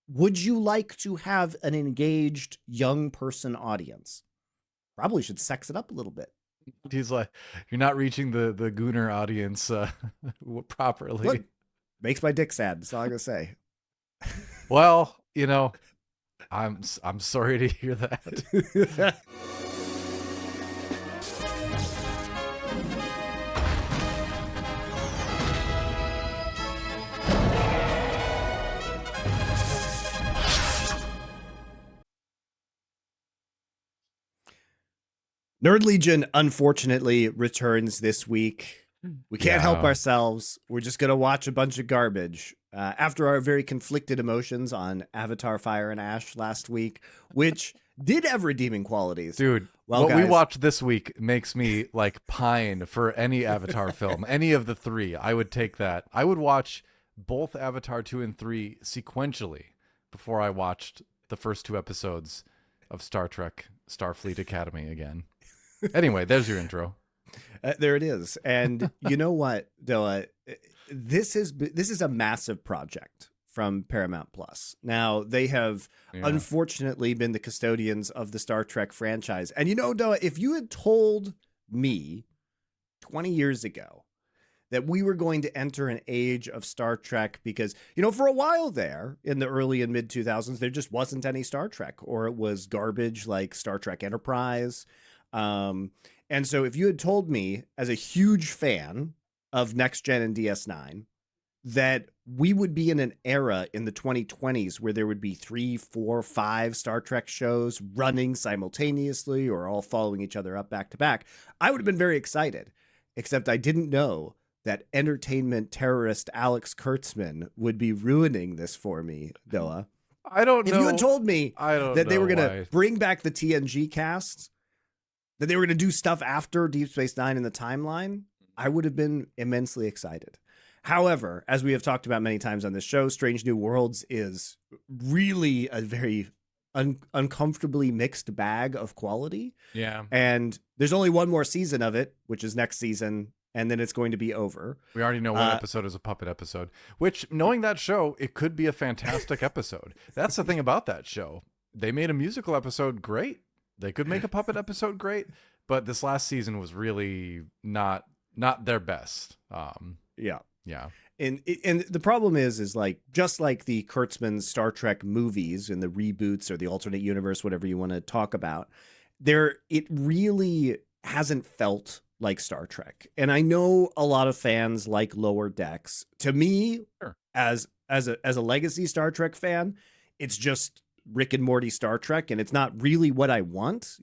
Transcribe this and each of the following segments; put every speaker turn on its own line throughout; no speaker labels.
would you like to have an engaged young person audience? Probably should sex it up a little bit.
He's like, you're not reaching the Gooner audience properly.
Look, makes my dick sad. That's all I gotta say.
Well, I'm sorry to hear that.
Nerd Legion, unfortunately, returns this week. We can't help ourselves. We're just going to watch a bunch of garbage. After our very conflicted emotions on Avatar Fire and Ash last week, which did have redeeming qualities.
Dude,
well,
what
guys,
we watched this week makes me like pine for any Avatar film. Any of the three, I would take that. I would watch both Avatar 2 and 3 sequentially before I watched the first two episodes of Star Trek Starfleet Academy again. Anyway, there's your intro.
There it is. And you know what, DoA? This is a massive project from Paramount Plus. Now, they have unfortunately been the custodians of the Star Trek franchise. And DoA, if you had told me 20 years ago that we were going to enter an age of Star Trek, because, for a while there in the early and mid 2000s, there just wasn't any Star Trek, or it was garbage like Star Trek Enterprise. And so if you had told me, as a huge fan of Next Gen and DS9, that we would be in an era in the 2020s where there would be 3, 4, 5 Star Trek shows running simultaneously or all following each other up back to back, I would have been very excited. Except I didn't know that entertainment terrorist Alex Kurtzman would be ruining this for me, DoA.
I don't know.
If you had told me that they were going to bring back the TNG cast, that they were going to do stuff after Deep Space Nine in the timeline, I would have been immensely excited. However, as we have talked about many times on this show, Strange New Worlds is really a very uncomfortably mixed bag of quality.
Yeah.
And there's only one more season of it, which is next season, and then it's going to be over.
We already know one episode is a puppet episode, which, knowing that show, it could be a fantastic episode. That's the thing about that show. They made a musical episode great. They could make a puppet episode great, but this last season was really not their best.
Yeah.
And
the problem is like, just like the Kurtzman Star Trek movies and the reboots or the alternate universe, whatever you want to talk about, it really hasn't felt like Star Trek. And I know a lot of fans like Lower Decks. To me,
sure,
as a legacy Star Trek fan, it's just Rick and Morty Star Trek, and it's not really what I want.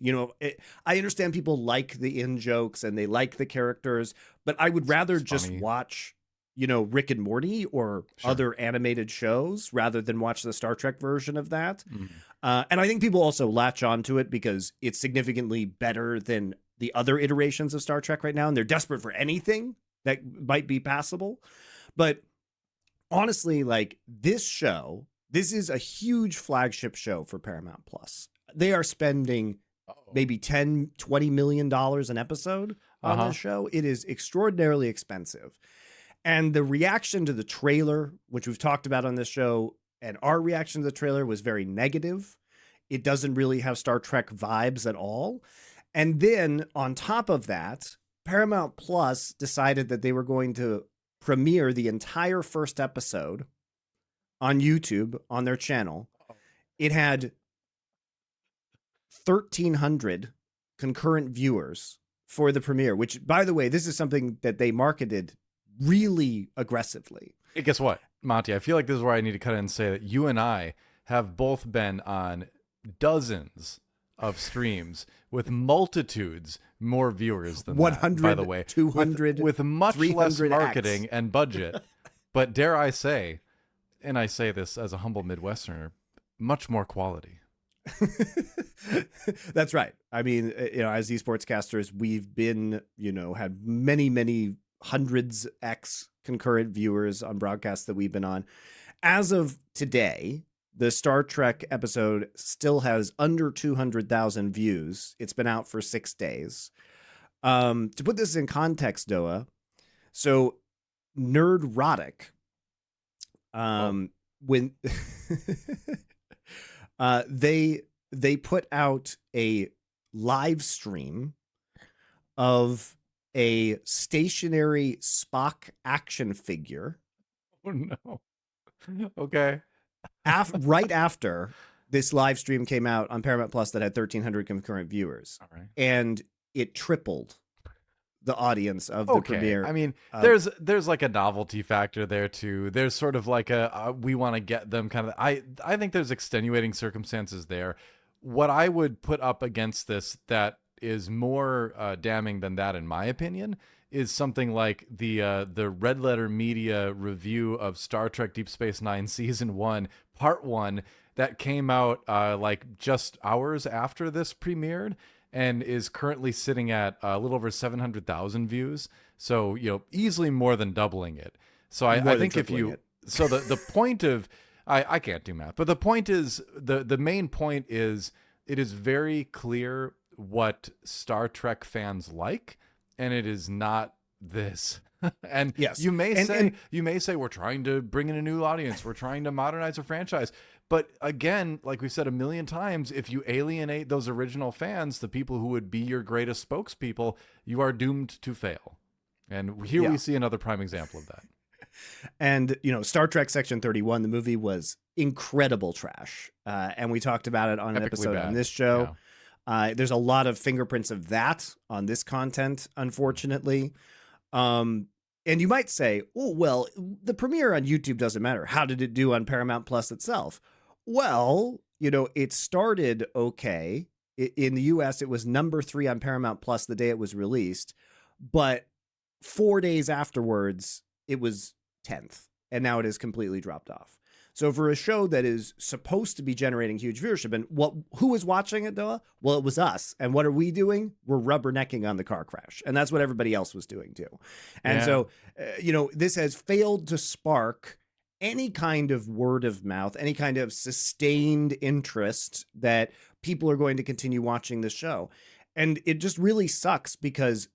I understand people like the in-jokes and they like the characters, but I would rather just watch, Rick and Morty or other animated shows rather than watch the Star Trek version of that. And I think people also latch onto it because it's significantly better than the other iterations of Star Trek right now, and they're desperate for anything that might be passable. But honestly, like, this is a huge flagship show for Paramount Plus. They are spending maybe $10-20 million an episode on this show. It is extraordinarily expensive. And the reaction to the trailer, which we've talked about on this show, and our reaction to the trailer was very negative. It doesn't really have Star Trek vibes at all. And then on top of that, Paramount Plus decided that they were going to premiere the entire first episode on YouTube on their channel. It had 1,300 concurrent viewers for the premiere, which, by the way, this is something that they marketed really aggressively.
Hey, guess what, Monty? I feel like this is where I need to cut in and say that you and I have both been on dozens of streams with multitudes more viewers than
100,
that, by the way,
200,
with much less marketing and budget. But dare I say, and I say this as a humble Midwesterner, much more quality.
That's right. I mean, as esportscasters, we've been, had many hundreds X concurrent viewers on broadcasts that we've been on. As of today, the Star Trek episode still has under 200,000 views. It's been out for 6 days. To put this in context, DoA, so Nerdrotic, when they put out a live stream of a stationary Spock action figure
Oh no. Okay.
right after this live stream came out on Paramount Plus that had 1,300 concurrent viewers,
All right.
and it tripled the audience of the
Okay.
premiere.
I mean, there's like a novelty factor there too. There's sort of like a we want to get them kind of. I think there's extenuating circumstances there. What I would put up against this that is more damning than that, in my opinion, is something like the Red Letter Media review of Star Trek Deep Space Nine Season 1, Part 1, that came out like just hours after this premiered, and is currently sitting at a little over 700,000 views. So, easily more than doubling it. So I think if you, so the point of, I can't do math, but the point is, the main point is, it is very clear what Star Trek fans like, and it is not this. And
yes,
you may say we're trying to bring in a new audience, we're trying to modernize a franchise. But again, like we said a million times, if you alienate those original fans, the people who would be your greatest spokespeople, you are doomed to fail. And here we see another prime example of that.
And, Star Trek Section 31, the movie was incredible trash. And we talked about it on an episode on this show. Yeah. There's a lot of fingerprints of that on this content, unfortunately. And you might say, oh, well, the premiere on YouTube doesn't matter. How did it do on Paramount Plus itself? Well, it started okay. In the US, it was number 3 on Paramount Plus the day it was released. But 4 days afterwards, it was 10th. And now it has completely dropped off. So for a show that is supposed to be generating huge viewership, and who was watching it, DoA? Well, it was us. And what are we doing? We're rubbernecking on the car crash. And that's what everybody else was doing too. And so, this has failed to spark any kind of word of mouth, any kind of sustained interest that people are going to continue watching the show. And it just really sucks because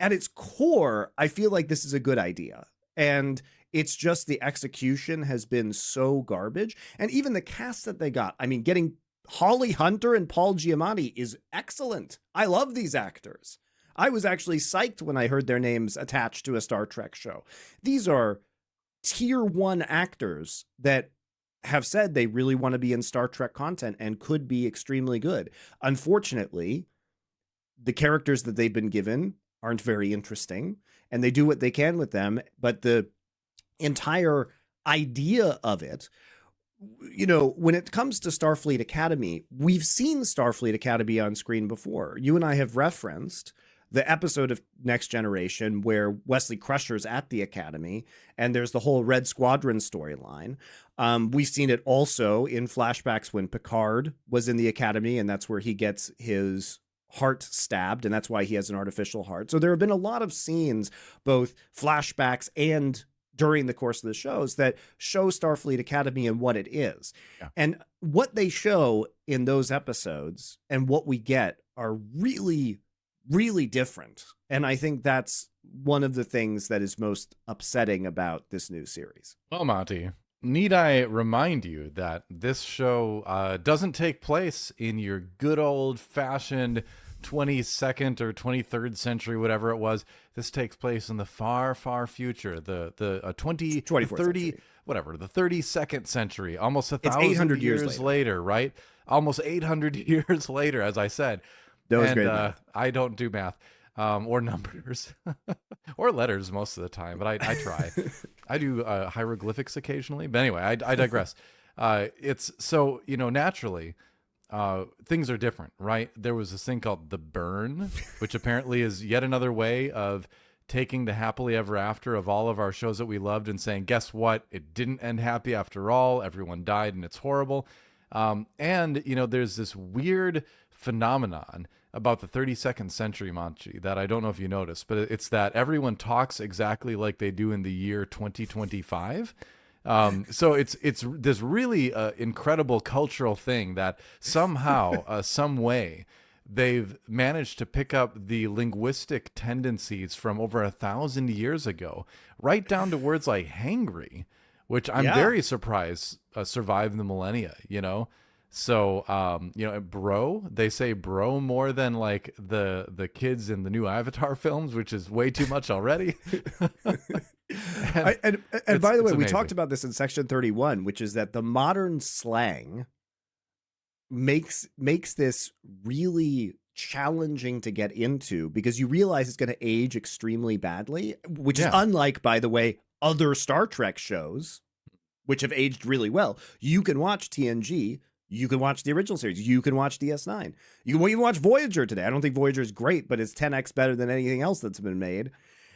at its core, I feel like this is a good idea. And it's just the execution has been so garbage. And even the cast that they got, I mean, getting Holly Hunter and Paul Giamatti is excellent. I love these actors. I was actually psyched when I heard their names attached to a Star Trek show. These are tier 1 actors that have said they really want to be in Star Trek content and could be extremely good. Unfortunately, the characters that they've been given aren't very interesting, and they do what they can with them, but the entire idea of it, when it comes to Starfleet Academy, we've seen Starfleet Academy on screen before. You and I have referenced the episode of Next Generation where Wesley Crusher's at the Academy, and there's the whole Red Squadron storyline. We've seen it also in flashbacks when Picard was in the Academy, and that's where he gets his heart stabbed, and that's why he has an artificial heart. So there have been a lot of scenes, both flashbacks and during the course of the shows, that show Starfleet Academy and what it is. Yeah. And what they show in those episodes and what we get are really, really different. And I think that's one of the things that is most upsetting about this new series.
Well, Monty, need I remind you that this show doesn't take place in your good old-fashioned 22nd or 23rd century, whatever it was. This takes place in the far, far future, the 30, century. Whatever, the 32nd century, almost 1,000 years later, right? Almost 800 years later, as I said.
That was great math.
I don't do math or numbers or letters most of the time, but I try. I do hieroglyphics occasionally, but anyway, I digress. It's so, naturally, things are different, right? There was this thing called The Burn, which apparently is yet another way of taking the happily ever after of all of our shows that we loved and saying, guess what? It didn't end happy after all. Everyone died and it's horrible. And, there's this weird phenomenon about the 32nd century, Manchi, that I don't know if you noticed, but it's that everyone talks exactly like they do in the year 2025. So it's this really incredible cultural thing that somehow, some way, they've managed to pick up the linguistic tendencies from over 1,000 years ago, right down to words like hangry, which I'm very surprised survived the millennia, you know? So, they say bro more than like the kids in the new Avatar films, which is way too much already.
and by the way, we talked about this in section 31, which is that the modern slang makes this really challenging to get into, because you realize it's going to age extremely badly, which is unlike, by the way, other Star Trek shows, which have aged really well. You can watch TNG. You can watch the original series. You can watch DS9. You can even watch Voyager today. I don't think Voyager is great, but it's 10x better than anything else that's been made.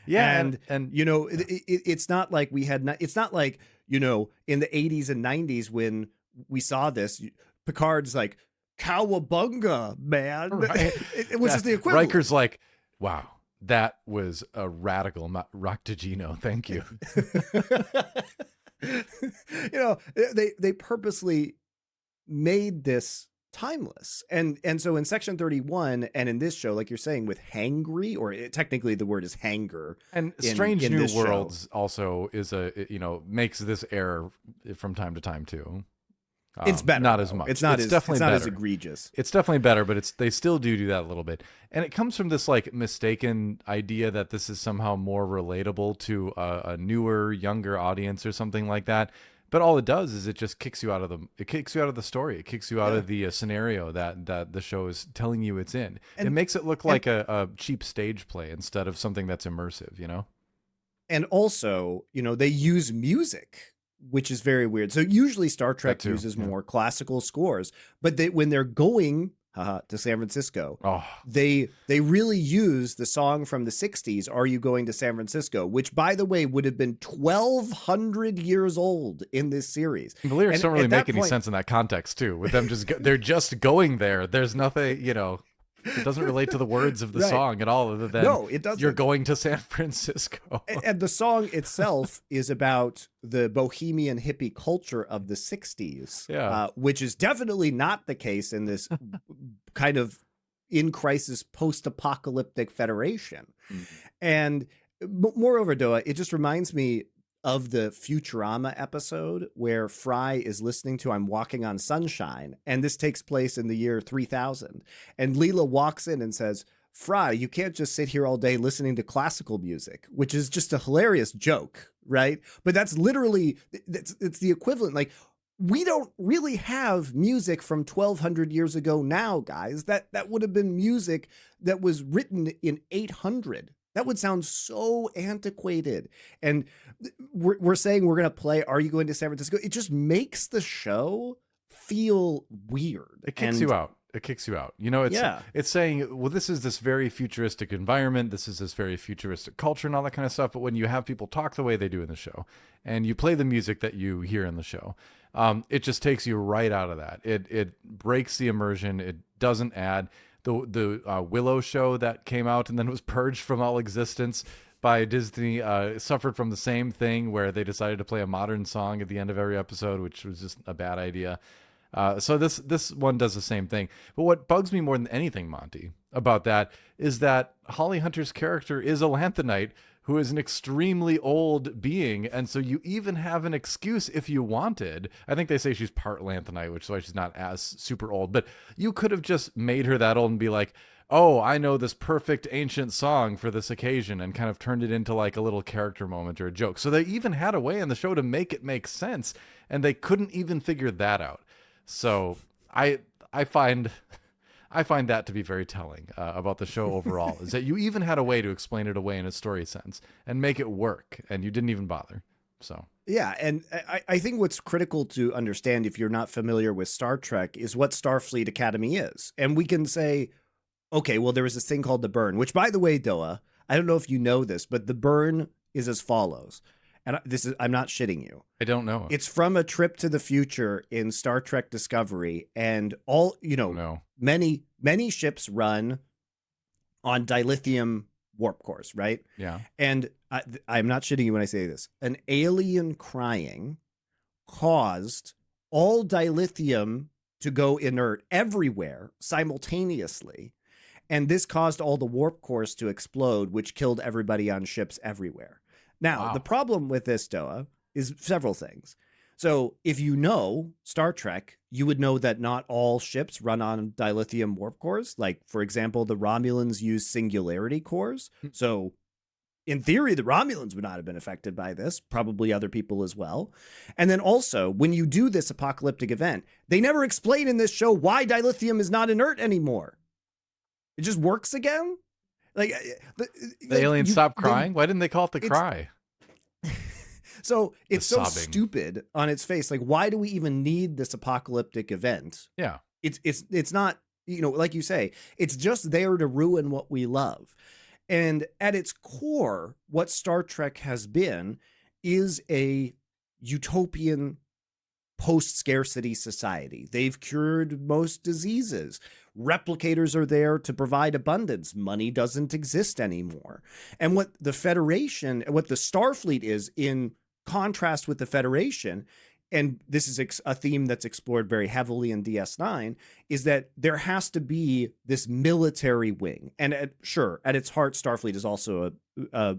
Yeah,
and you know, it's not like it's not like, you know, in the 80s and 90s when we saw this, Picard's like, cowabunga, man.
Right.
It was just the equivalent.
Riker's like, wow, that was a radical Roctagino. Thank you.
You know, they purposely made this timeless, and so in section 31 and in this show, like you're saying, with hangry, or technically the word is hanger,
and Strange New Worlds also is makes this error from time to time too.
It's better,
not as much.
It's definitely not as egregious.
It's definitely better, but they still do that a little bit, and it comes from this like mistaken idea that this is somehow more relatable to a newer, younger audience or something like that. But all it does is it just kicks you out of the story. It kicks you out of the scenario that the show is telling you it's in. And it makes it look like a cheap stage play instead of something that's immersive, you know?
And also, you know, they use music, which is very weird. So usually Star Trek uses more classical scores, but when they're going to San Francisco, they really use the song from the 60s, Are You Going to San Francisco, which, by the way, would have been 1,200 years old in this series.
The lyrics don't really make any sense in that context, too, with them they're just going there. There's nothing, you know, it doesn't relate to the words of the song at all, other than
it doesn't.
You're going to San Francisco.
And the song itself is about the bohemian hippie culture of the 60s, which is definitely not the case in this kind of in crisis post-apocalyptic Federation. And moreover, DoA, it just reminds me of the Futurama episode where Fry is listening to I'm Walking on Sunshine, and this takes place in the year 3000. And Leela walks in and says, Fry, you can't just sit here all day listening to classical music, which is just a hilarious joke, right? But that's literally, it's the equivalent. Like, we don't really have music from 1,200 years ago now, guys. That would have been music that was written in 800. That would sound so antiquated. And we're saying we're going to play Are You Going to San Francisco? It just makes the show feel weird.
It kicks you out. It kicks you out. You know, it's saying, well, this is this very futuristic environment. This is this very futuristic culture and all that kind of stuff. But when you have people talk the way they do in the show and you play the music that you hear in the show, it just takes you right out of that. It breaks the immersion. It doesn't add. The Willow show that came out and then was purged from all existence by Disney suffered from the same thing, where they decided to play a modern song at the end of every episode, which was just a bad idea. So this one does the same thing. But what bugs me more than anything, Monty, about that is that Holly Hunter's character is a Lanthanite who is an extremely old being, and so you even have an excuse if you wanted. I think they say she's part Lanthanite, which is why she's not as super old, but you could have just made her that old and be like, oh, I know this perfect ancient song for this occasion, and kind of turned it into like a little character moment or a joke. So they even had a way in the show to make it make sense, and they couldn't even figure that out. So I find that to be very telling about the show overall, is that you even had a way to explain it away in a story sense and make it work, and you didn't even bother. So
yeah, and I think what's critical to understand if you're not familiar with Star Trek is what Starfleet Academy is. And we can say, okay, well, there was this thing called the burn, which, by the way, DoA, I don't know if you know this, but the burn is as follows. And I'm not shitting you.
I don't know.
It's from a trip to the future in Star Trek Discovery, and many ships run on dilithium warp cores, right?
Yeah.
And I'm not shitting you when I say this. An alien crying caused all dilithium to go inert everywhere simultaneously, and this caused all the warp cores to explode, which killed everybody on ships everywhere. Now, the problem with this, DoA, is several things. So if you know Star Trek, you would know that not all ships run on dilithium warp cores. Like, for example, the Romulans use singularity cores. So in theory, the Romulans would not have been affected by this, probably other people as well. And then also, when you do this apocalyptic event, they never explain in this show why dilithium is not inert anymore. It just works again. Like
the aliens stopped crying. Why didn't they call it the cry?
So it's so
sobbing.
stupid on its face. Like, why do we even need this apocalyptic event?
Yeah.
It's not, like you say, it's just there to ruin what we love. And at its core, what Star Trek has been is a utopian post-scarcity society. They've cured most diseases. Replicators are there to provide abundance. Money doesn't exist anymore. And what the Federation, what the Starfleet is in contrast with the Federation, and this is a theme that's explored very heavily in DS9, is that there has to be this military wing. And at its heart, Starfleet is also a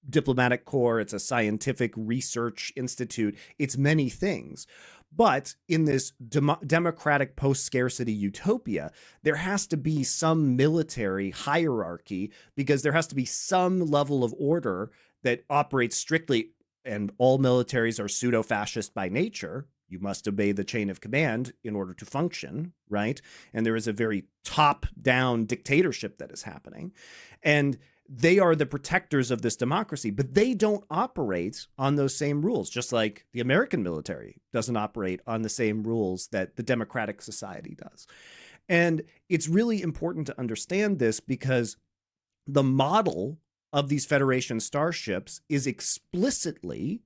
diplomatic corps. It's a scientific research institute. It's many things. But in this democratic post-scarcity utopia, there has to be some military hierarchy because there has to be some level of order that operates strictly, and all militaries are pseudo-fascist by nature. You must obey the chain of command in order to function, right? And there is a very top-down dictatorship that is happening. And they are the protectors of this democracy, but they don't operate on those same rules, just like the American military doesn't operate on the same rules that the democratic society does. And it's really important to understand this because the model of these Federation starships is explicitly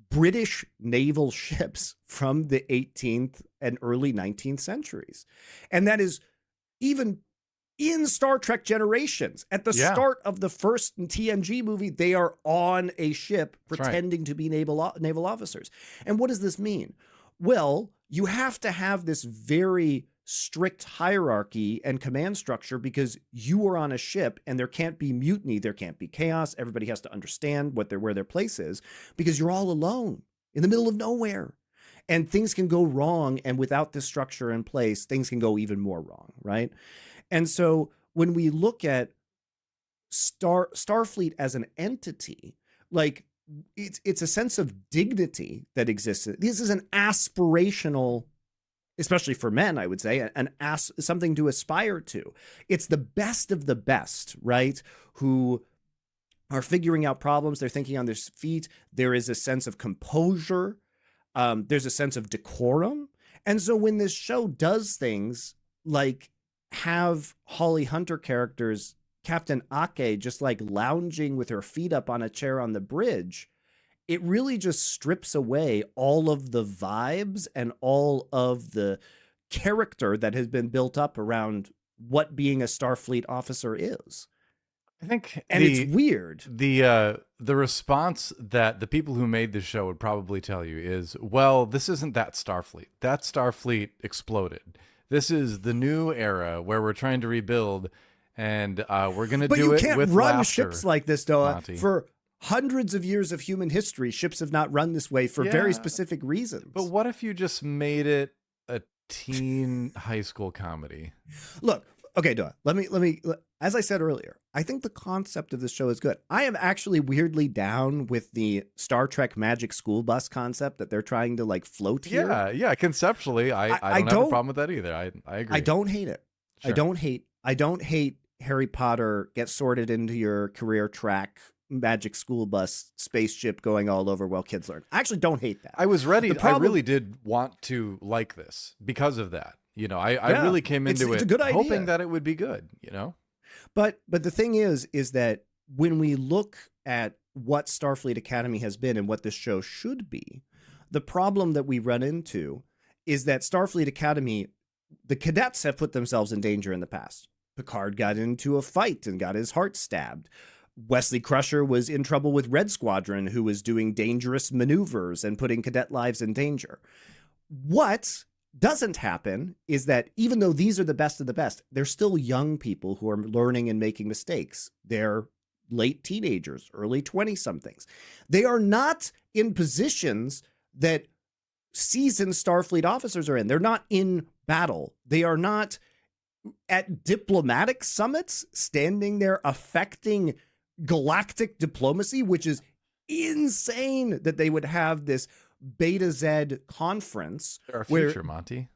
British naval ships from the 18th and early 19th centuries. And that is even in Star Trek Generations. At the start of the first TNG movie, they are on a ship pretending to be naval officers. And what does this mean? Well, you have to have this very strict hierarchy and command structure because you are on a ship and there can't be mutiny, there can't be chaos. Everybody has to understand where their place is because you're all alone in the middle of nowhere. And things can go wrong, and without this structure in place, things can go even more wrong, right? And so when we look at Starfleet as an entity, like it's a sense of dignity that exists. This is an aspirational, especially for men, I would say, something to aspire to. It's the best of the best, right? Who are figuring out problems. They're thinking on their feet. There is a sense of composure. There's a sense of decorum. And so when this show does things like have Holly Hunter characters, Captain Ake, just like lounging with her feet up on a chair on the bridge, it really just strips away all of the vibes and all of the character that has been built up around what being a Starfleet officer is.
I think,
and it's weird.
The response that the people who made the show would probably tell you is, well, this isn't that Starfleet. That Starfleet exploded. This is the new era where we're trying to rebuild, and we're going to do it with laughter.
But you can't run ships like this, DoA. For hundreds of years of human history, ships have not run this way for very specific reasons.
But what if you just made it a teen high school comedy?
Look, okay, DoA, let me, as I said earlier, I think the concept of this show is good. I am actually weirdly down with the Star Trek Magic School Bus concept that they're trying to like float here.
Yeah, conceptually, I don't have a problem with that either. I agree.
I don't hate it.
Sure.
I don't hate Harry Potter get sorted into your career track Magic School Bus spaceship going all over while kids learn. I actually don't hate that.
I was ready. I really did want to like this because of that. You know, I really came into it hoping that it would be good, you know?
But the thing is that when we look at what Starfleet Academy has been and what this show should be, the problem that we run into is that Starfleet Academy, the cadets have put themselves in danger in the past. Picard got into a fight and got his heart stabbed. Wesley Crusher was in trouble with Red Squadron, who was doing dangerous maneuvers and putting cadet lives in danger. What doesn't happen is that even though these are the best of the best, they're still young people who are learning and making mistakes. They're late teenagers, early 20-somethings. They are not in positions that seasoned Starfleet officers are in. They're not in battle. They are not at diplomatic summits standing there affecting galactic diplomacy, which is insane that they would have this Beta Z conference
Our future, Monty.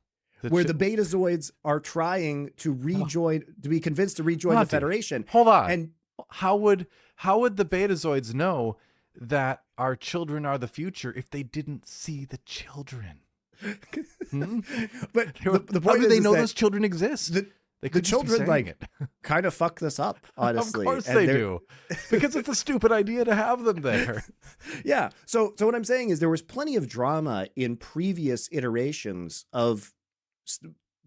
Where the Betazoids are trying to rejoin, to be convinced to rejoin
Monty,
the Federation.
Hold on.
And
how would the Betazoids know that our children are the future if they didn't see the children?
But the point
how do
is,
they know those children exist?
The children kind of fuck this up, honestly.
Of course they do, because it's a stupid idea to have them there.
Yeah. So what I'm saying is there was plenty of drama in previous iterations of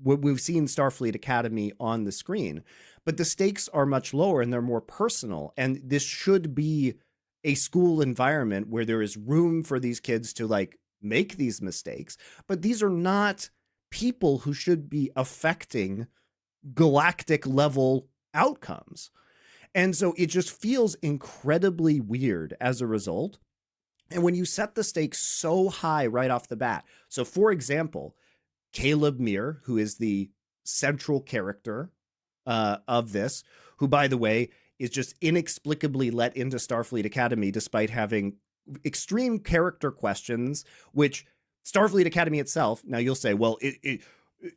what we've seen Starfleet Academy on the screen, but the stakes are much lower and they're more personal. And this should be a school environment where there is room for these kids to like make these mistakes, but these are not people who should be affecting galactic level outcomes. And so it just feels incredibly weird as a result. And when you set the stakes so high right off the bat, so for example, Caleb Meir, who is the central character of this, who, by the way, is just inexplicably let into Starfleet Academy despite having extreme character questions, which Starfleet Academy itself, now you'll say, well,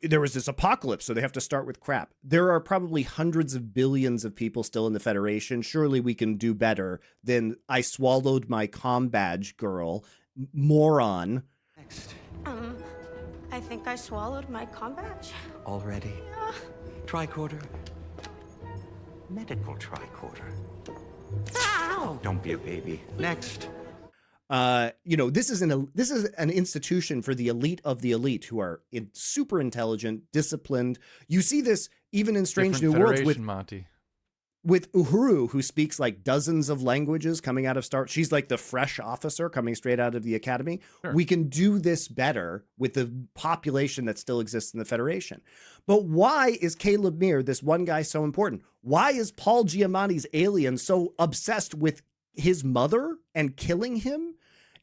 there was this apocalypse, so they have to start with crap. There are probably hundreds of billions of people still in the Federation. Surely we can do better than I swallowed my comm badge, girl, moron.
Next.
I think I swallowed my comm badge.
Already?
Yeah.
Tricorder. Medical tricorder.
Ow!
Oh, don't be a baby. Next.
This is an institution for the elite of the elite who are super intelligent, disciplined. You see this even in Strange New Worlds with Uhuru, who speaks like dozens of languages coming out of she's like the fresh officer coming straight out of the academy. Sure. We can do this better with the population that still exists in the Federation. But why is Caleb Meir, this one guy, so important? Why is Paul Giamatti's alien so obsessed with his mother and killing him?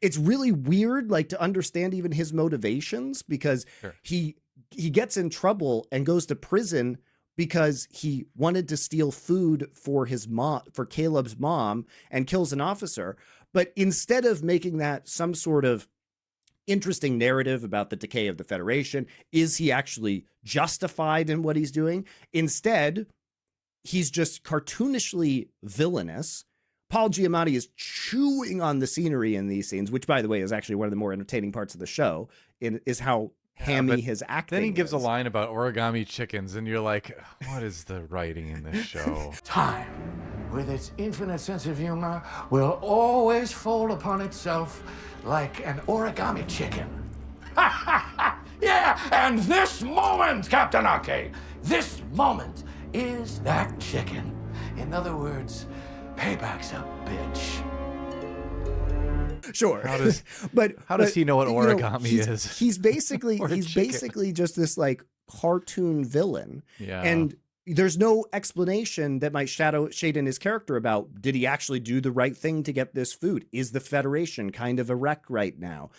It's really weird, like, to understand even his motivations, because sure. he gets in trouble and goes to prison because he wanted to steal food for his mom, for Caleb's mom, and kills an officer. But instead of making that some sort of interesting narrative about the decay of the Federation, is he actually justified in what he's doing? Instead, he's just cartoonishly villainous. Paul Giamatti is chewing on the scenery in these scenes, which, by the way, is actually one of the more entertaining parts of the show, is how hammy his acting
Then he gives
is.
a line about origami chickens, and you're like, what is the writing in this show?
Time, with its infinite sense of humor, will always fold upon itself like an origami chicken. Yeah, and this moment, Captain Ake, this moment is that chicken. In other words, payback's a bitch.
Sure.
How does he know what origami is?
He's basically just this like cartoon villain.
Yeah.
And there's no explanation that might shade in his character about, did he actually do the right thing to get this food? Is the Federation kind of a wreck right now?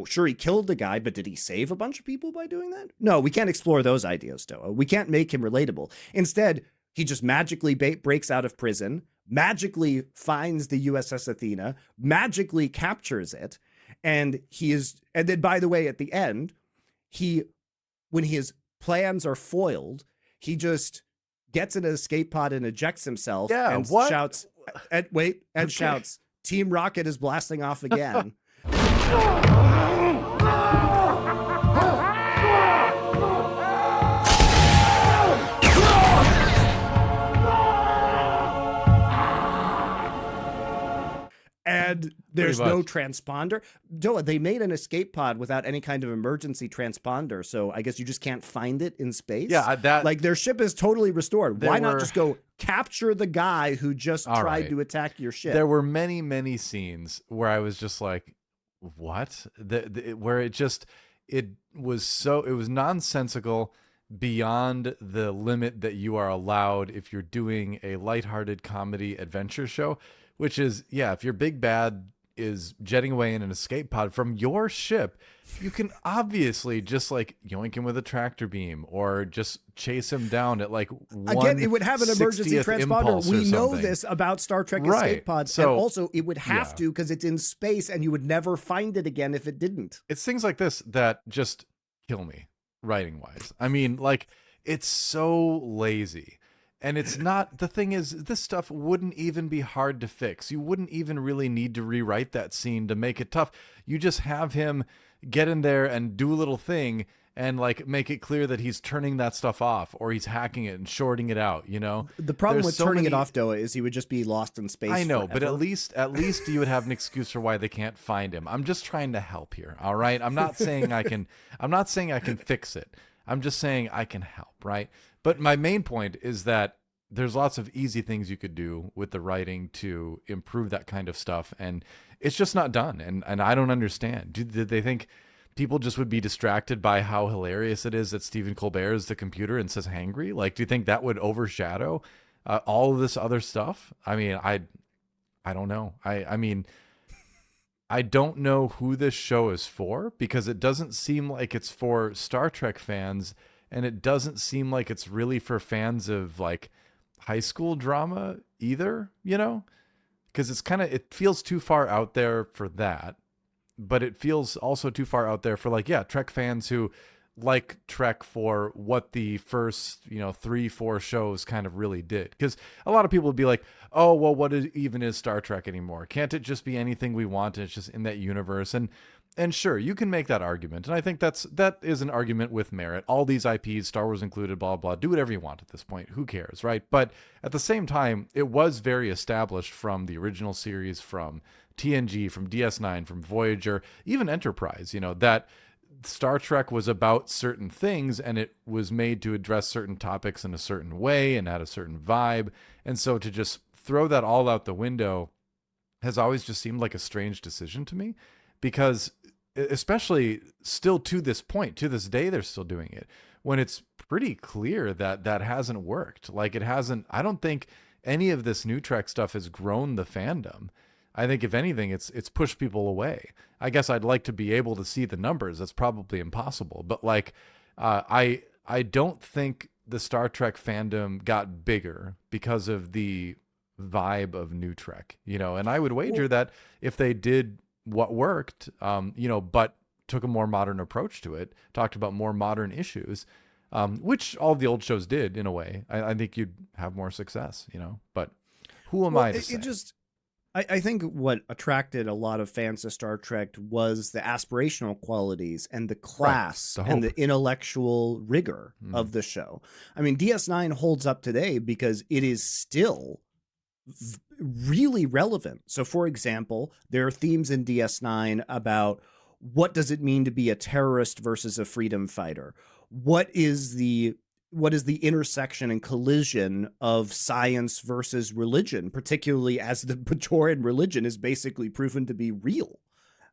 Sure, he killed the guy, but did he save a bunch of people by doing that? No, we can't explore those ideas, DoA. We can't make him relatable. Instead, he just magically breaks out of prison, magically finds the USS Athena, magically captures it, and then, by the way, at the end, when his plans are foiled, he just gets in an escape pod and ejects himself and shouts, shouts, Team Rocket is blasting off again. And there's no transponder. DoA, they made an escape pod without any kind of emergency transponder, so I guess you just can't find it in space.
Yeah,
their ship is totally restored. Why not just go capture the guy who just tried to attack your ship?
There were many, many scenes where I was just like, what? Where it was nonsensical, beyond the limit that you are allowed if you're doing a lighthearted comedy adventure show, which is, yeah, if your big bad is jetting away in an escape pod from your ship, you can obviously just like yoink him with a tractor beam or just chase him down at like
Again, it would have an emergency
1/60th
transponder.
impulse or
We know
something.
this about Star Trek
Right.
escape pods.
So,
and also, it would have
yeah.
to because it's in space and you would never find it again if it didn't.
It's things like this that just kill me writing wise. I mean, like, it's so lazy. And it's not, the thing is, this stuff wouldn't even be hard to fix. You wouldn't even really need to rewrite that scene to make it tough. You just have him get in there and do a little thing and like make it clear that he's turning that stuff off or he's hacking it and shorting it out, you know?
The problem
There's
with
so
turning it
many-
off, DoA, is he would just be lost in space.
I know, but
forever.
at least you would have an excuse for why they can't find him. I'm just trying to help here, all right? I'm not saying I can fix it. I'm just saying I can help, right? But my main point is that there's lots of easy things you could do with the writing to improve that kind of stuff, and it's just not done. And I don't understand. Did they think people just would be distracted by how hilarious it is that Stephen Colbert is the computer and says hangry? Like, do you think that would overshadow all of this other stuff? I mean, I don't know. I mean, I don't know who this show is for, because it doesn't seem like it's for Star Trek fans, and it doesn't seem like it's really for fans of like high school drama either, you know? Because it feels too far out there for that, but it feels also too far out there for like, yeah, Trek fans who like Trek for what the first, 3-4 shows kind of really did. Because a lot of people would be like, oh, well, even is Star Trek anymore? Can't it just be anything we want and it's just in that universe? And sure, you can make that argument. And I think that is an argument with merit. All these IPs, Star Wars included, blah, blah, do whatever you want at this point. Who cares, right? But at the same time, it was very established from the original series, from TNG, from DS9, from Voyager, even Enterprise, that Star Trek was about certain things and it was made to address certain topics in a certain way and had a certain vibe. And so to just throw that all out the window has always just seemed like a strange decision to me, because especially still to this point, to this day, they're still doing it when it's pretty clear that that hasn't worked. Like, it hasn't, I don't think any of this new Trek stuff has grown the fandom. I think if anything, it's pushed people away. I guess I'd like to be able to see the numbers. That's probably impossible. But like, I don't think the Star Trek fandom got bigger because of the vibe of new Trek, and I would wager that if they did what worked, but took a more modern approach to it, talked about more modern issues, which all the old shows did in a way, I think you'd have more success, but who am I to say?
I think what attracted a lot of fans to Star Trek was the aspirational qualities and the class and the intellectual rigor of the show. I mean, DS9 holds up today because it is still really relevant. So, for example, there are themes in DS9 about what does it mean to be a terrorist versus a freedom fighter? What is the intersection and collision of science versus religion, particularly as the Bajoran religion is basically proven to be real?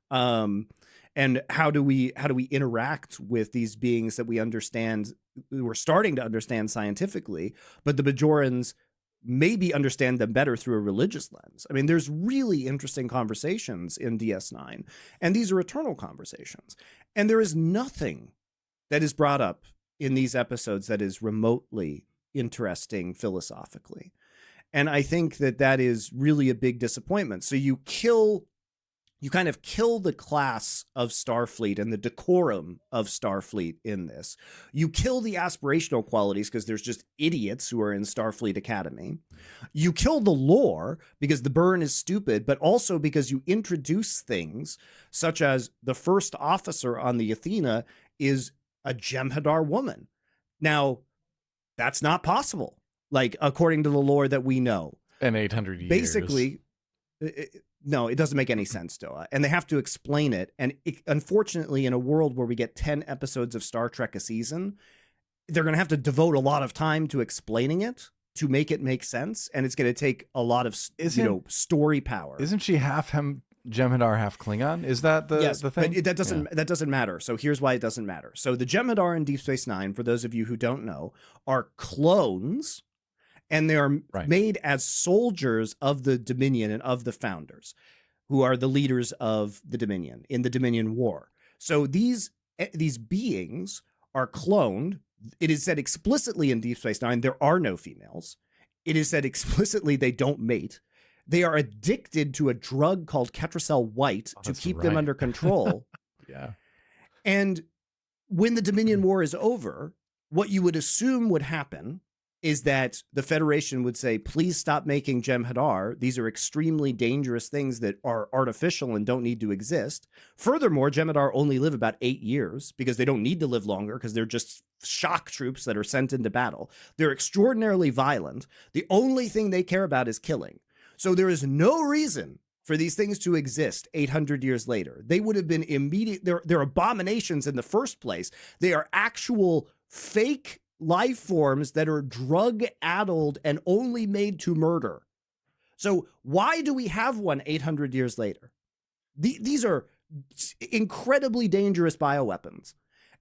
And how do we interact with these beings that we understand, we're starting to understand scientifically, but the Bajorans maybe understand them better through a religious lens. I mean, there's really interesting conversations in DS9, and these are eternal conversations. And there is nothing that is brought up in these episodes that is remotely interesting philosophically. And I think that is really a big disappointment. So you kind of kill the class of Starfleet and the decorum of Starfleet in this. You kill the aspirational qualities because there's just idiots who are in Starfleet Academy. You kill the lore because the burn is stupid, but also because you introduce things such as the first officer on the Athena is a Jem'Hadar woman. Now, that's not possible, like, according to the lore that we know.
In 800 years.
Basically, no, it doesn't make any sense, DoA. And they have to explain it. And unfortunately, in a world where we get 10 episodes of Star Trek a season, they're going to have to devote a lot of time to explaining it to make it make sense. And it's going to take a lot of, story power.
Isn't she half Jem'Hadar half Klingon? Is that the
yes,
the thing?
but that doesn't matter. So here's why it doesn't matter. So the Jem'Hadar in Deep Space Nine, for those of you who don't know, are clones, and they are made as soldiers of the Dominion and of the Founders, who are the leaders of the Dominion in the Dominion War. So these beings are cloned. It is said explicitly in Deep Space Nine there are no females. It is said explicitly they don't mate. They are addicted to a drug called Ketracel White to keep them under control.
Yeah.
And when the Dominion War is over, what you would assume would happen is that the Federation would say, please stop making Jem'Hadar. These are extremely dangerous things that are artificial and don't need to exist. Furthermore, Jem'Hadar only live about 8 years because they don't need to live longer because they're just shock troops that are sent into battle. They're extraordinarily violent. The only thing they care about is killing. So there is no reason for these things to exist 800 years later. They would have been immediate. They're abominations in the first place. They are actual fake life forms that are drug-addled and only made to murder. So why do we have one 800 years later? These are incredibly dangerous bioweapons.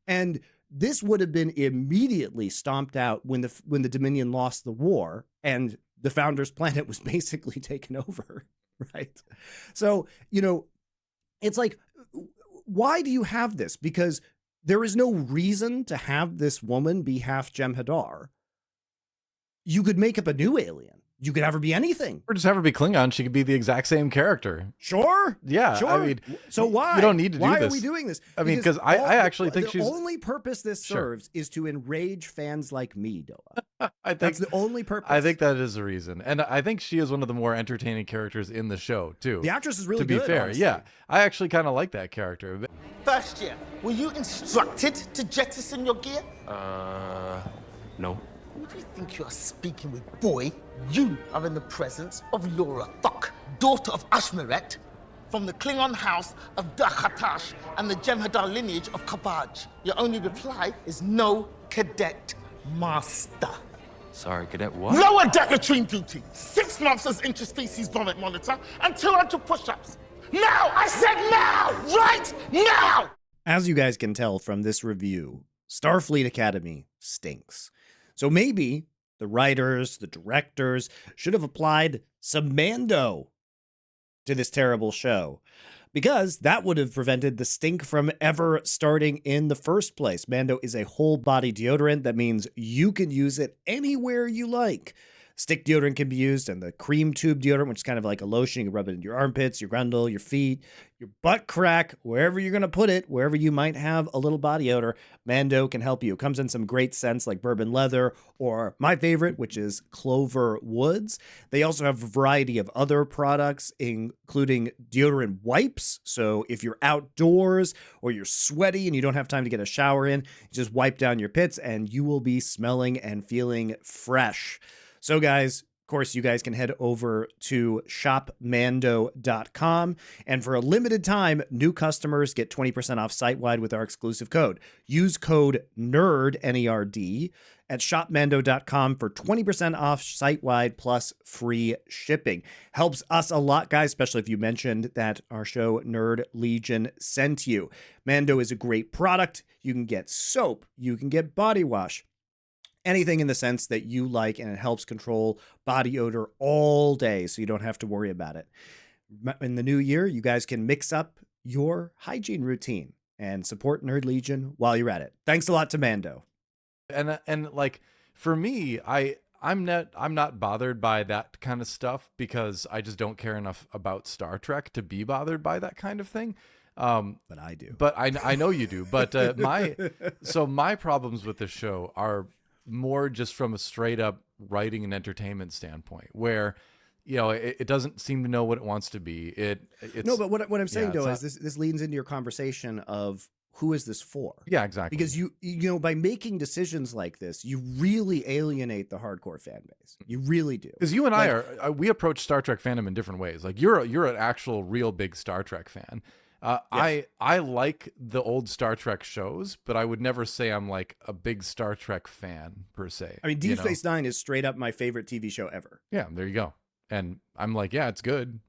And this would have been immediately stomped out when the Dominion lost the war and the Founders' planet was basically taken over, right? So, it's like, why do you have this? Because there is no reason to have this woman be half Jem'Hadar. You could make up a new alien. You could have her be anything.
Or just have her be Klingon. She could be the exact same character.
Sure.
Yeah.
Sure.
I mean,
so why?
You don't need to do this.
Why are we doing this?
I mean, because I actually think
the only purpose this serves is to enrage fans like me, DoA. That's the only purpose.
I think that is the reason. And I think she is one of the more entertaining characters in the show, too.
The actress is really
good, to be fair.
Honestly.
Yeah. I actually kind of like that character.
First year, were you instructed to jettison your gear?
No.
Who do you think you are speaking with, boy? You are in the presence of Laura Thok, daughter of Ashmeret, from the Klingon house of Dakhatash and the Jem'Hadar lineage of Kabaj. Your only reply is no, cadet master.
Sorry, cadet what?
Lower deck latrine duty, 6 months as interspecies vomit monitor, and 200 push-ups. Now! I said now! Right now!
As you guys can tell from this review, Starfleet Academy stinks. So maybe the writers, the directors should have applied some Mando to this terrible show, because that would have prevented the stink from ever starting in the first place. Mando is a whole body deodorant. That means you can use it anywhere you like. Stick deodorant can be used, and the cream tube deodorant, which is kind of like a lotion. You can rub it in your armpits, your grundle, your feet, your butt crack, wherever you're going to put it, wherever you might have a little body odor, Mando can help you. It comes in some great scents like bourbon leather, or my favorite, which is clover woods. They also have a variety of other products, including deodorant wipes. So if you're outdoors or you're sweaty and you don't have time to get a shower in, just wipe down your pits and you will be smelling and feeling fresh. So guys, of course, you guys can head over to shopmando.com. And for a limited time, new customers get 20% off site-wide with our exclusive code. Use code NERD, N-E-R-D, at shopmando.com for 20% off site-wide plus free shipping. Helps us a lot, guys, especially if you mentioned that our show Nerd Legion sent you. Mando is a great product. You can get soap. You can get body wash. Anything in the sense that you like, and it helps control body odor all day so you don't have to worry about it. In the new year, you guys can mix up your hygiene routine and support Nerd Legion while you're at it. Thanks a lot to Mando.
And like for me, I'm not bothered by that kind of stuff because I just don't care enough about Star Trek to be bothered by that kind of thing.
But I do.
But I know you do. But my problems with this show are more just from a straight up writing and entertainment standpoint, where it doesn't seem to know what it wants to be. It's
no, but what I'm saying though is this leans into your conversation of who is this for?
Yeah, exactly.
Because you by making decisions like this, you really alienate the hardcore fan base. You really do.
Because you and I we approach Star Trek fandom in different ways. Like you're an actual real big Star Trek fan. Yes. I like the old Star Trek shows, but I would never say I'm like a big Star Trek fan per se.
I mean, Deep Space Nine is straight up my favorite TV show ever.
Yeah, there you go. And I'm like, yeah, it's good.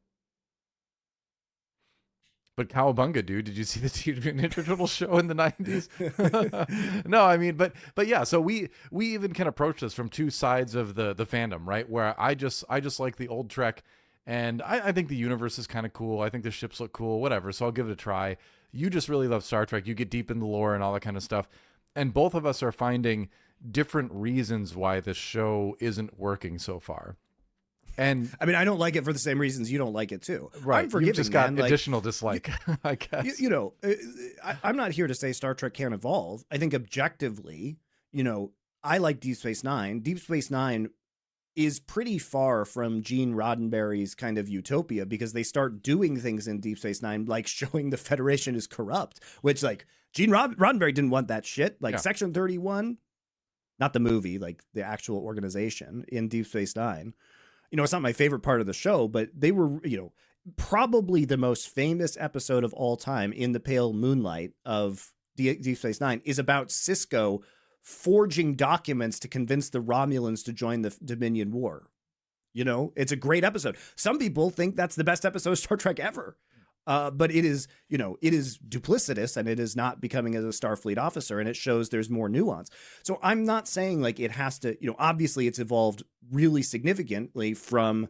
But cowabunga, dude! Did you see the Teenage Mutant Ninja Turtle show in the 90s? No, I mean, but yeah. So we even can approach this from two sides of the fandom, right? Where I just like the old Trek, and I think the universe is kind of cool. I think the ships look cool, whatever. So I'll give it a try. You just really love Star Trek. You get deep in the lore and all that kind of stuff, and both of us are finding different reasons why this show isn't working so far. And
I mean, I don't like it for the same reasons you don't like it too.
right,
I'm forgiving,
you've just got
man. Like,
additional dislike, I guess.
I'm not here to say Star Trek can't evolve. I think objectively, I like Deep Space Nine. Deep Space Nine is pretty far from Gene Roddenberry's kind of utopia, because they start doing things in Deep Space Nine, like showing the Federation is corrupt, which, like, Gene Roddenberry didn't want that shit. Like,
Yeah.
Section 31, not the movie, like the actual organization in Deep Space Nine. It's not my favorite part of the show, but they were, probably the most famous episode of all time, In the Pale Moonlight of Deep Space Nine, is about Sisko forging documents to convince the Romulans to join the Dominion War. It's a great episode. Some people think that's the best episode of Star Trek ever. But it is duplicitous, and it is not becoming as a Starfleet officer, and it shows there's more nuance. So I'm not saying like it has to, obviously it's evolved really significantly from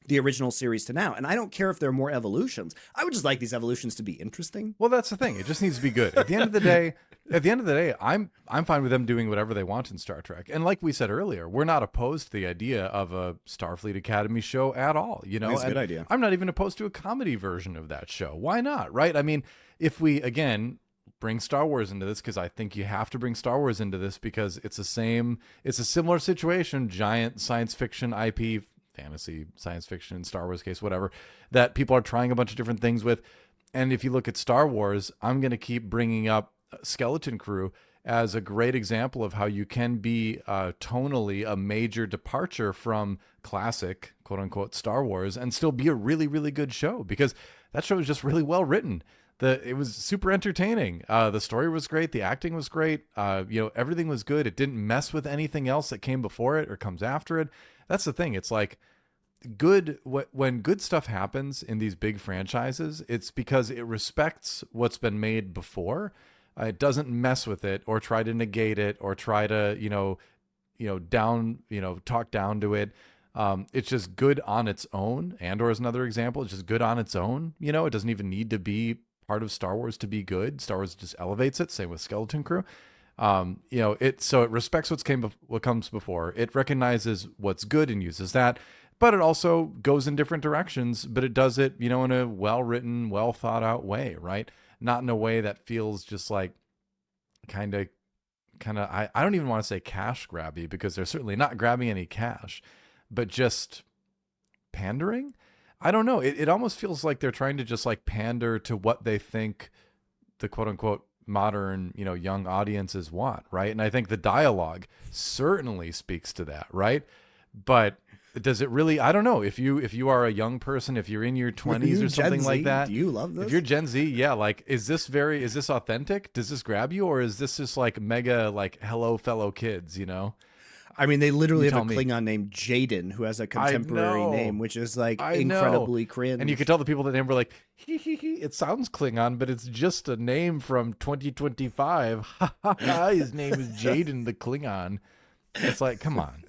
the original series to now. And I don't care if there are more evolutions. I would just like these evolutions to be interesting.
Well, that's the thing. It just needs to be good. At the end of the day, I'm fine with them doing whatever they want in Star Trek. And like we said earlier, we're not opposed to the idea of a Starfleet Academy show at all.
That's a good idea.
I'm not even opposed to a comedy version of that show. Why not? Right? I mean, if we again bring Star Wars into this, because I think you have to bring Star Wars into this, because it's a similar situation, giant science fiction IP, fantasy, science fiction, Star Wars case, whatever, that people are trying a bunch of different things with. And if you look at Star Wars, I'm going to keep bringing up Skeleton Crew as a great example of how you can be tonally a major departure from classic, quote unquote, Star Wars, and still be a really, really good show, because that show is just really well written. It was super entertaining. The story was great. The acting was great. Everything was good. It didn't mess with anything else that came before it or comes after it. That's the thing. It's like when good stuff happens in these big franchises, it's because it respects what's been made before. It doesn't mess with it or try to negate it or try to, talk down to it. It's just good on its own. Andor is another example. It's just good on its own. It doesn't even need to be part of Star Wars to be good. Star Wars just elevates it. Same with Skeleton Crew. It respects what comes before. It recognizes what's good and uses that, but it also goes in different directions, but it does it, in a well-written, well thought out way, right? Not in a way that feels just like kind of, I don't even want to say cash grabby, because they're certainly not grabbing any cash, but just pandering. I don't know. It almost feels like they're trying to just like pander to what they think the quote unquote modern, young audiences want, right? And I think the dialogue certainly speaks to that, right? But does it really? I don't know. If you are a young person, if you're in your 20s or something like that,
do you love this?
If you're Gen Z, yeah, like is this authentic? Does this grab you, or is this just like mega like hello fellow kids,
I mean, they literally have a
me.
Klingon named Jaden, who has a contemporary name, which is like
I
incredibly
know.
cringe.
And you could tell the people that name were like, hee hee hee, it sounds Klingon, but it's just a name from 2025. Ha ha ha, his name is Jaden the Klingon. It's like, come on.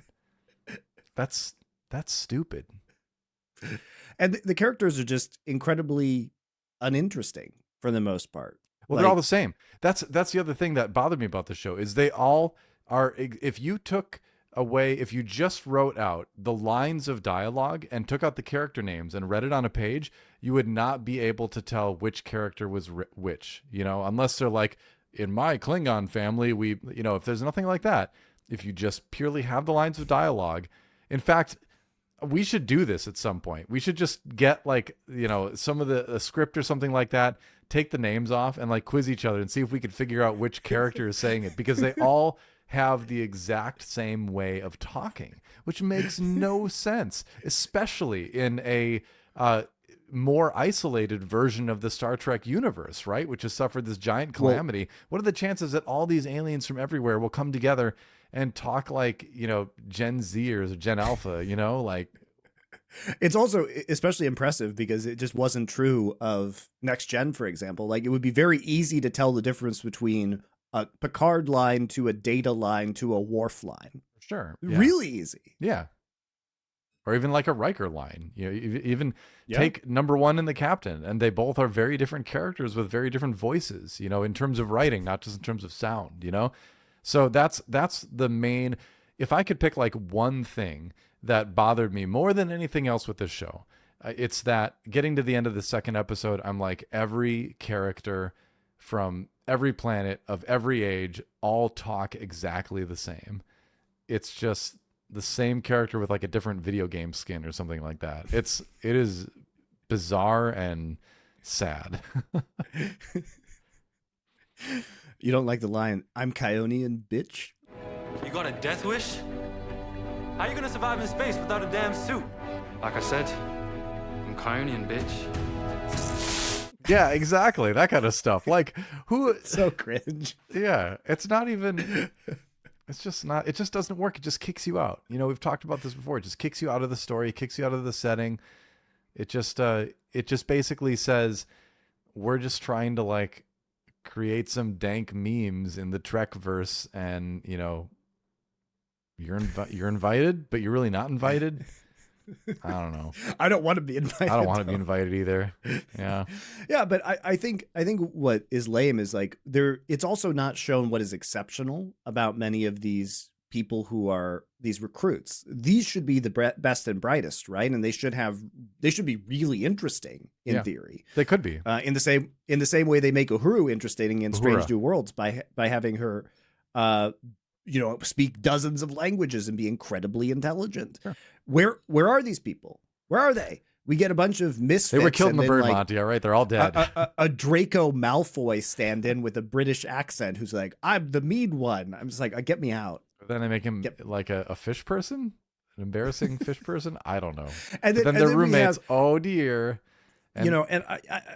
That's stupid.
And the characters are just incredibly uninteresting for the most part.
Well, they're all the same. That's the other thing that bothered me about the show is they all are. If you just wrote out the lines of dialogue and took out the character names and read it on a page, you would not be able to tell which character was which, unless they're like, in my Klingon family, we, if there's nothing like that, if you just purely have the lines of dialogue. In fact, we should do this at some point. We should just get like, some of the script or something like that, take the names off and like quiz each other and see if we could figure out which character is saying it, because they all have the exact same way of talking, which makes no sense, especially in a more isolated version of the Star Trek universe, right? Which has suffered this giant calamity. What are the chances that all these aliens from everywhere will come together and talk like, Gen Zers or Gen Alpha, like
It's also especially impressive because it just wasn't true of Next Gen, for example. Like, it would be very easy to tell the difference between a Picard line to a Data line to a Worf line.
Sure. Yeah.
Really easy.
Yeah. Or even like a Riker line. You know, even
Yeah.
take number one and the captain, and they both are very different characters with very different voices, you know, in terms of writing, not just in terms of sound, you know? So that's the main. If I could pick like one thing that bothered me more than anything else with this show, it's that getting to the end of the second episode, I'm like, every character from every planet of every age all talk exactly the same. It's just the same character with like a different video game skin or something like that. It is bizarre and sad.
You don't like the line, "I'm Kionian, bitch"?
You got a death wish? How you gonna survive in space without a damn suit? Like I said, I'm Kionian, bitch.
Yeah, exactly. That kind of stuff. Like, who?
So cringe.
Yeah, it's not even. It's just not. It just doesn't work. It just kicks you out. You know, we've talked about this before. It just kicks you out of the story. It kicks you out of the setting. It just basically says, we're just trying to like create some dank memes in the Trek verse, and you know, you're invited, but you're really not invited. I don't know.
I don't want to be invited.
I don't want to be invited either. Yeah.
Yeah, but I think what is lame is like it's also not shown what is exceptional about many of these people who are these recruits. These should be the best and brightest, right? And they should be really interesting in theory.
They could be.
In the same way they make Uhuru interesting in Strange
Uhura.
New Worlds by having her speak dozens of languages and be incredibly intelligent.
Sure.
Where are these people? Where are they? We get a bunch of misfits.
They were killed in the
and
bird,
then, like,
Monty. All right, they're all dead.
a Draco Malfoy stand-in with a British accent who's like, "I'm the mean one." I'm just like, get me out.
Then they make him like a fish person, an embarrassing fish person. I don't know.
And
then
and
their
we
roommates.
have-
Oh dear. And,
and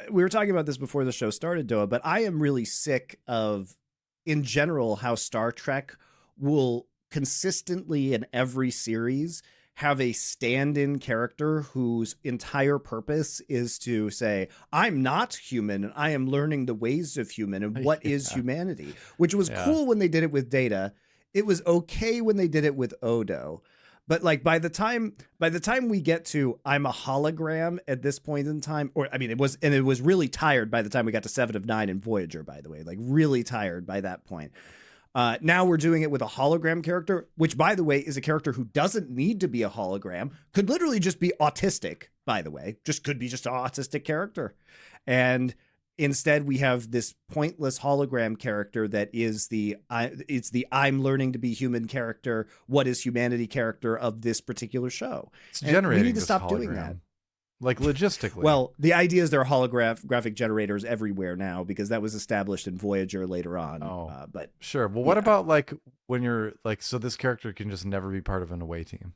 we were talking about this before the show started, DoA, but I am really sick of, in general, how Star Trek will consistently in every series have a stand-in character whose entire purpose is to say, "I'm not human and I am learning the ways of human and what is humanity," which was cool when they did it with Data. It was okay when they did it with Odo. But like by the time we get to "I'm a hologram" at this point in time, or I mean it was really tired by the time we got to 7 of 9 in Voyager, by the way, like really tired by that point. Now we're doing it with a hologram character, which, by the way, is a character who doesn't need to be a hologram, could literally just be autistic, by the way, could be just an autistic character. And instead we have this pointless hologram character that is it's the "I'm learning to be human" character, what is humanity character of this particular show.
It's
And
generating
we need to
this
stop doing that.
hologram. Like logistically.
Well, the idea is there are holographic generators everywhere now because that was established in Voyager later on. But
sure. Well, what about like when you're like, so this character can just never be part of an away team?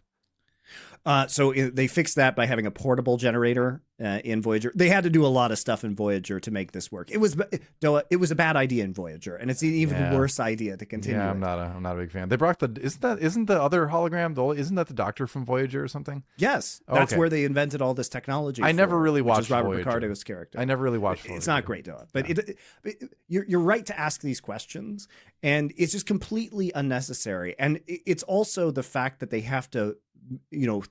So they fixed that by having a portable generator in Voyager. They had to do a lot of stuff in Voyager to make this work. It was a bad idea in Voyager, and it's an even worse idea to continue.
Yeah, I'm not a big fan. They brought isn't the other hologram? Isn't that the Doctor from Voyager or something?
Yes, that's where they invented all this technology.
I never really watched
Robert
Voyager.
Picardo's character.
I never really watched Voyager.
It's not great, though. But you're right to ask these questions, and it's just completely unnecessary. And it's also the fact that they have to,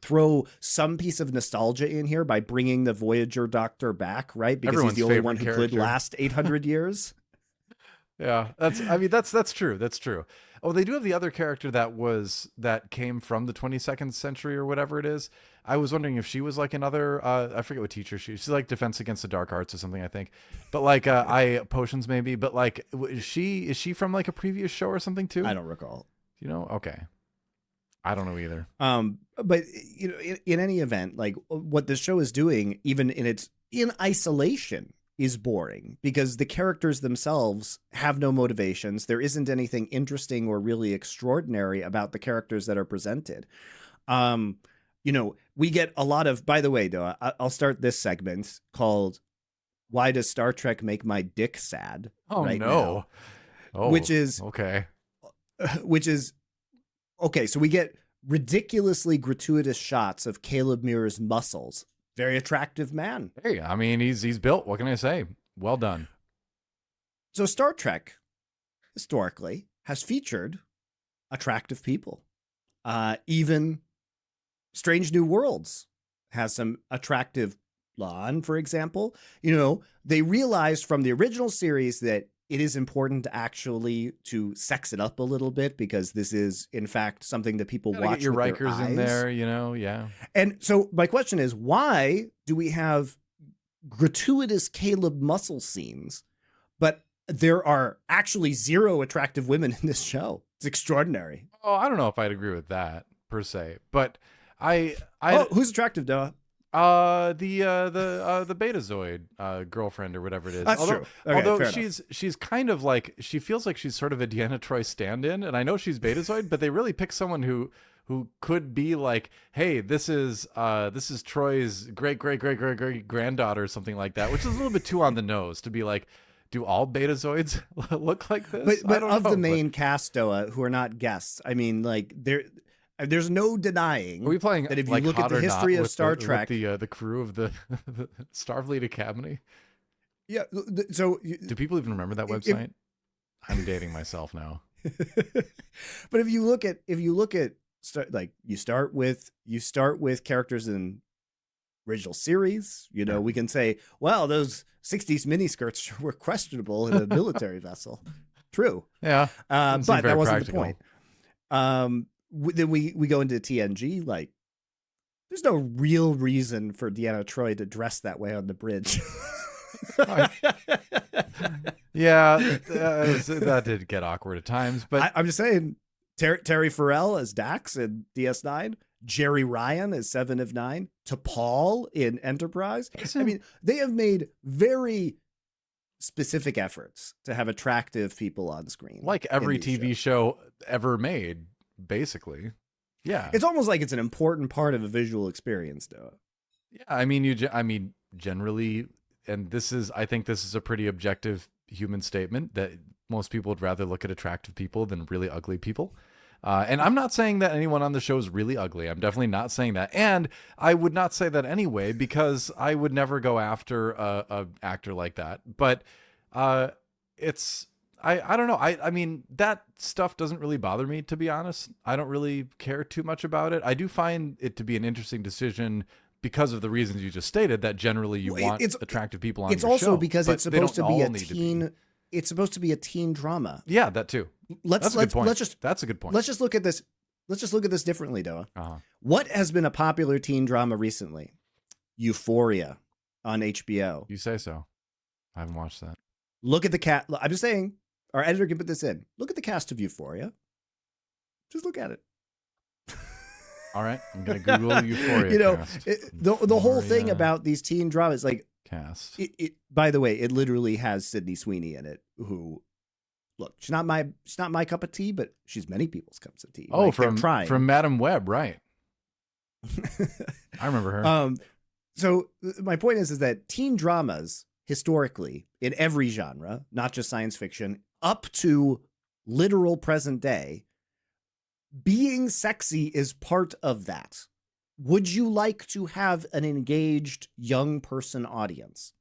throw some piece of nostalgia in here by bringing the Voyager Doctor back, right? Because
Everyone's
he's the only
favorite
one who could
character.
last 800 years.
Yeah, that's true. That's true. Oh, they do have the other character that came from the 22nd century or whatever it is. I was wondering if she was like another, I forget what teacher she's like Defense Against the Dark Arts or something, I think. But like potions maybe. But like, is she from like a previous show or something too?
I don't recall.
Okay. I don't know either.
But in any event, like what this show is doing, even in isolation, is boring because the characters themselves have no motivations. There isn't anything interesting or really extraordinary about the characters that are presented. We get a lot of, by the way, though, I'll start this segment called "Why Does Star Trek Make My Dick Sad?"
Oh,
right
no.
now,
Oh,
which is
okay.
okay. So we get ridiculously gratuitous shots of Caleb Muir's muscles. Very attractive man.
Hey, I mean, he's built. What can I say? Well done.
So Star Trek, historically, has featured attractive people. Even Strange New Worlds has some attractive Lon, for example. You know, they realized from the original series that it is important actually to sex it up a little bit, because this is, in fact, something that people
Gotta
watch
get your
with their
Rikers in
eyes.
there, you know, yeah.
And so my question is, why do we have gratuitous Caleb muscle scenes, but there are actually zero attractive women in this show? It's extraordinary.
Oh, I don't know if I'd agree with that per se, but I
Who's attractive, Noah?
the Betazoid girlfriend or whatever it is.
That's true. Okay,
although
fair
she's kind of like, she feels like she's sort of a Deanna Troi stand-in, and I know she's Betazoid, but they really pick someone who could be like, hey, this is Troy's great granddaughter or something like that, which is a little bit too on the nose to be like, do all Betazoids look like this?
But of the main cast, Doa, who are not guests, I mean, like there's no denying.
Are we playing
that if you
like
look at
Hot
the
or Not
history of
with
Star
the,
Trek,
with the crew of the Starfleet Academy?
yeah. So
Do people even remember that website? I'm dating myself now.
but if you look at like you start with characters in original series, you know, we can say, well, those 60s miniskirts were questionable in a military vessel. True.
Yeah.
But
very
that wasn't
practical.
the point. Then we go into TNG, like there's no real reason for Deanna Troi to dress that way on the bridge.
Yeah, that did get awkward at times, but
I'm just saying, Terry Farrell as Dax in DS9, Jerry Ryan as 7 of 9, T'Pol in Enterprise. I mean, they have made very specific efforts to have attractive people on screen.
like every
in these
TV
shows.
show ever made, basically. Yeah.
It's almost like it's an important part of a visual experience, though.
Yeah, I mean, generally, and I think this is a pretty objective human statement, that most people would rather look at attractive people than really ugly people. And I'm not saying that anyone on the show is really ugly. I'm definitely not saying that. And I would not say that anyway, because I would never go after a actor like that. But I don't know. I mean, that stuff doesn't really bother me, to be honest. I don't really care too much about it. I do find it to be an interesting decision because of the reasons you just stated, that generally you want attractive people on your show.
It's also because it's
but they
supposed to
don't
be a
all need
teen. It's supposed to be a teen drama.
Yeah, that too. That's a good point. That's a good point.
Let's just look at this. Let's just look at this differently, Doa.
Uh-huh.
What has been a popular teen drama recently? Euphoria on HBO.
You say so. I haven't watched that.
Look at the cat. I'm just saying, our editor can put this in. Look at the cast of Euphoria. Just look at it.
All right, I'm gonna Google Euphoria.
You know,
cast.
the whole thing
Euphoria
about these teen dramas, like
cast.
it. By the way, it literally has Sydney Sweeney in it. Who, look, she's not my cup of tea, but she's many people's cups of tea.
Oh,
like, they're trying.
from Madam Web, right? I remember her.
So my point is that teen dramas historically in every genre, not just science fiction, up to literal present day, being sexy is part of that. Would you like to have an engaged young person audience?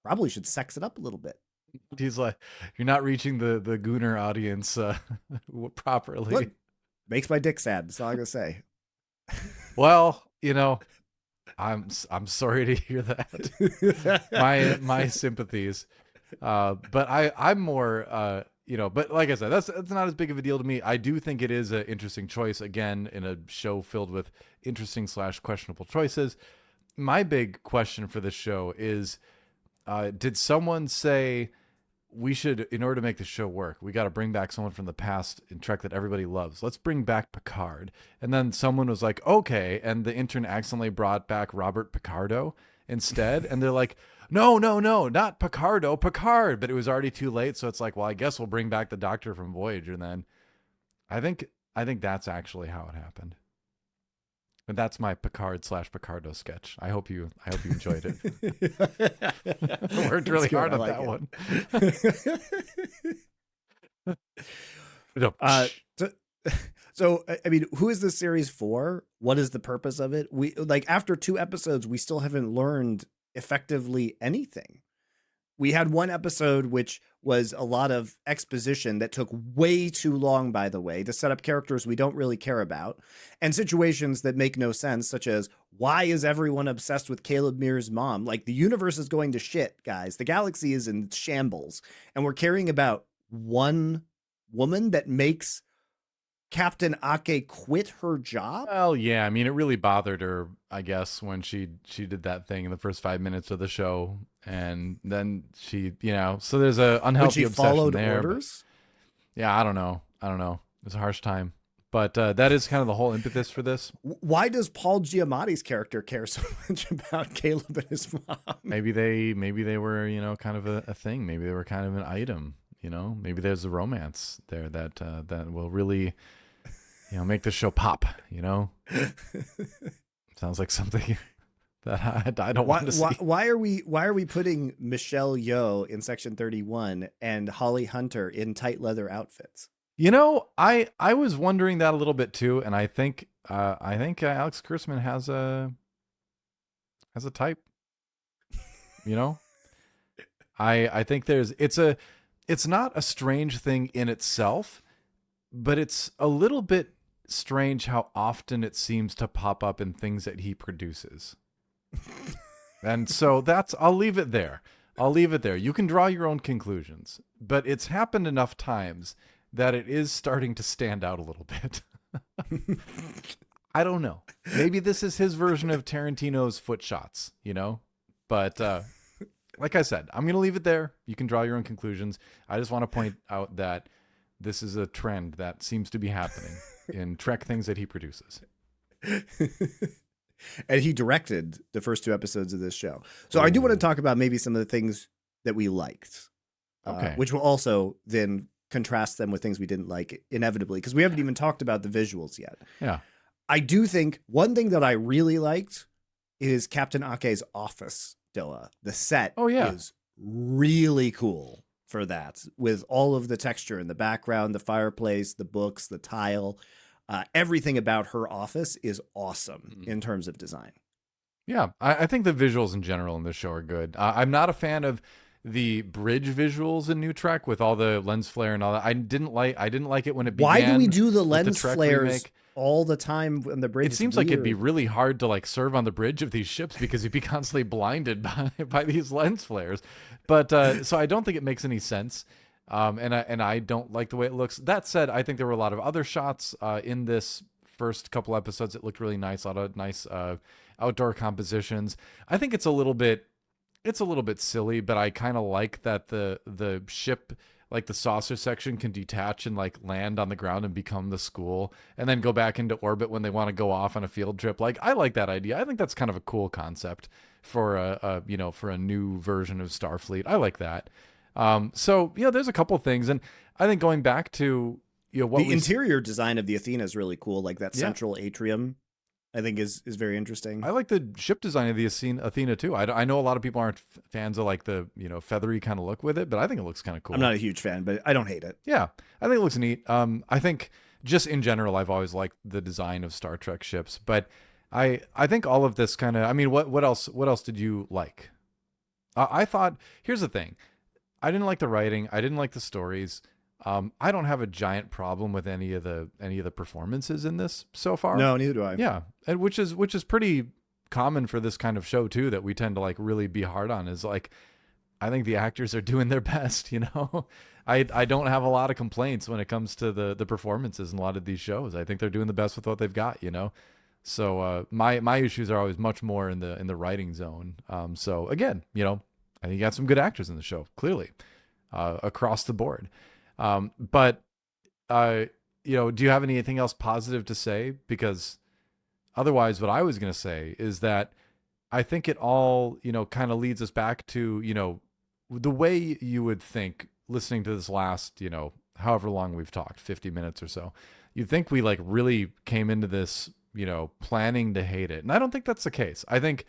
Probably should sex it up a little bit.
He's like, you're not reaching the Gooner audience properly.
Look, makes my dick sad. That's all I'm gonna say.
Well, you know, I'm sorry to hear that. my sympathies. But I'm more but like I said, that's not as big of a deal to me. I do think it is an interesting choice, again, in a show filled with interesting / questionable choices. My big question for this show is, did someone say we should, in order to make the show work, we got to bring back someone from the past in Trek that everybody loves? Let's bring back Picard. And then someone was like, okay, and the intern accidentally brought back Robert Picardo instead. And they're like, no, not Picardo, Picard. But it was already too late. So it's like, well, I guess we'll bring back the Doctor from Voyager then. I think that's actually how it happened. And that's my Picard / Picardo sketch. I hope you enjoyed it. I worked really hard on that one.
So, I mean, who is this series for? What is the purpose of it? We like after 2 episodes, we still haven't learned effectively anything. We had one episode which was a lot of exposition that took way too long, by the way, to set up characters we don't really care about, and situations that make no sense, such as why is everyone obsessed with Caleb Mears' mom? Like, the universe is going to shit, guys. The galaxy is in shambles, and we're caring about one woman that makes Captain Ake quit her job?
Well, yeah, I mean, it really bothered her, I guess, when she did that thing in the first 5 minutes of the show, and then she, so there's a
When
unhealthy
she
obsession
followed
there.
orders?
Yeah, I don't know. It was a harsh time, but that is kind of the whole impetus for this.
Why does Paul Giamatti's character care so much about Caleb and his mom?
Maybe they were, kind of a thing. Maybe they were kind of an item. Maybe there's a romance there that will really, make the show pop. Sounds like something that I don't want to see.
Why are we putting Michelle Yeoh in Section 31 and Holly Hunter in tight leather outfits?
I was wondering that a little bit too, and I think Alex Kurtzman has a type. I think it's not a strange thing in itself, but it's a little bit strange how often it seems to pop up in things that he produces. And so I'll leave it there. You can draw your own conclusions, but it's happened enough times that it is starting to stand out a little bit. I don't know. Maybe this is his version of Tarantino's foot shots, but, like I said, I'm going to leave it there. You can draw your own conclusions. I just want to point out that this is a trend that seems to be happening in Trek things that he produces.
And he directed the first 2 episodes of this show. So I do want to talk about maybe some of the things that we liked,
Okay.
Which will also then contrast them with things we didn't like inevitably, because we haven't even talked about the visuals yet.
Yeah.
I do think one thing that I really liked is Captain Ake's office, DoA. The set is really cool for that, with all of the texture in the background, the fireplace, the books, the tile. Everything about her office is awesome in terms of design.
Yeah, I think the visuals in general in this show are good. I'm not a fan of the bridge visuals in New Trek with all the lens flare and all that. I didn't like it when it began.
Why do we do the
with
lens
Trek
flares
remake.
all the time on the bridge?
It seems like it'd be really hard to serve on the bridge of these ships because you'd be constantly blinded by these lens flares. But so I don't think it makes any sense. And I don't like the way it looks. That said, I think there were a lot of other shots in this first couple episodes that looked really nice. A lot of nice outdoor compositions. I think it's a little bit silly, but I kind of like that the ship, like the saucer section, can detach and land on the ground and become the school, and then go back into orbit when they want to go off on a field trip. I like that idea. I think that's kind of a cool concept for a new version of Starfleet. I like that. So there's a couple things, and I think going back to what
the interior design of the Athena is really cool. Like that central atrium, I think is very interesting.
I like the ship design of the Athena too. I know a lot of people aren't fans of the feathery kind of look with it, but I think it looks kind of cool.
I'm not a huge fan, but I don't hate it.
Yeah, I think it looks neat. I think just in general, I've always liked the design of Star Trek ships, but I think all of this kind of, I mean, what else did you like? I thought, here's the thing. I didn't like the writing. I didn't like the stories. I don't have a giant problem with any of the performances in this so far.
No, neither do I.
Yeah, and which is pretty common for this kind of show too, that we tend to really be hard on. Is I think the actors are doing their best. I don't have a lot of complaints when it comes to the performances in a lot of these shows. I think they're doing the best with what they've got. So my issues are always much more in the writing zone. So again, I think you got some good actors in the show, clearly, across the board. But do you have anything else positive to say? Because otherwise, what I was going to say is that I think it all, kind of leads us back to, the way you would think listening to this last, however long we've talked, 50 minutes or so, you'd think we really came into this, planning to hate it. And I don't think that's the case. I think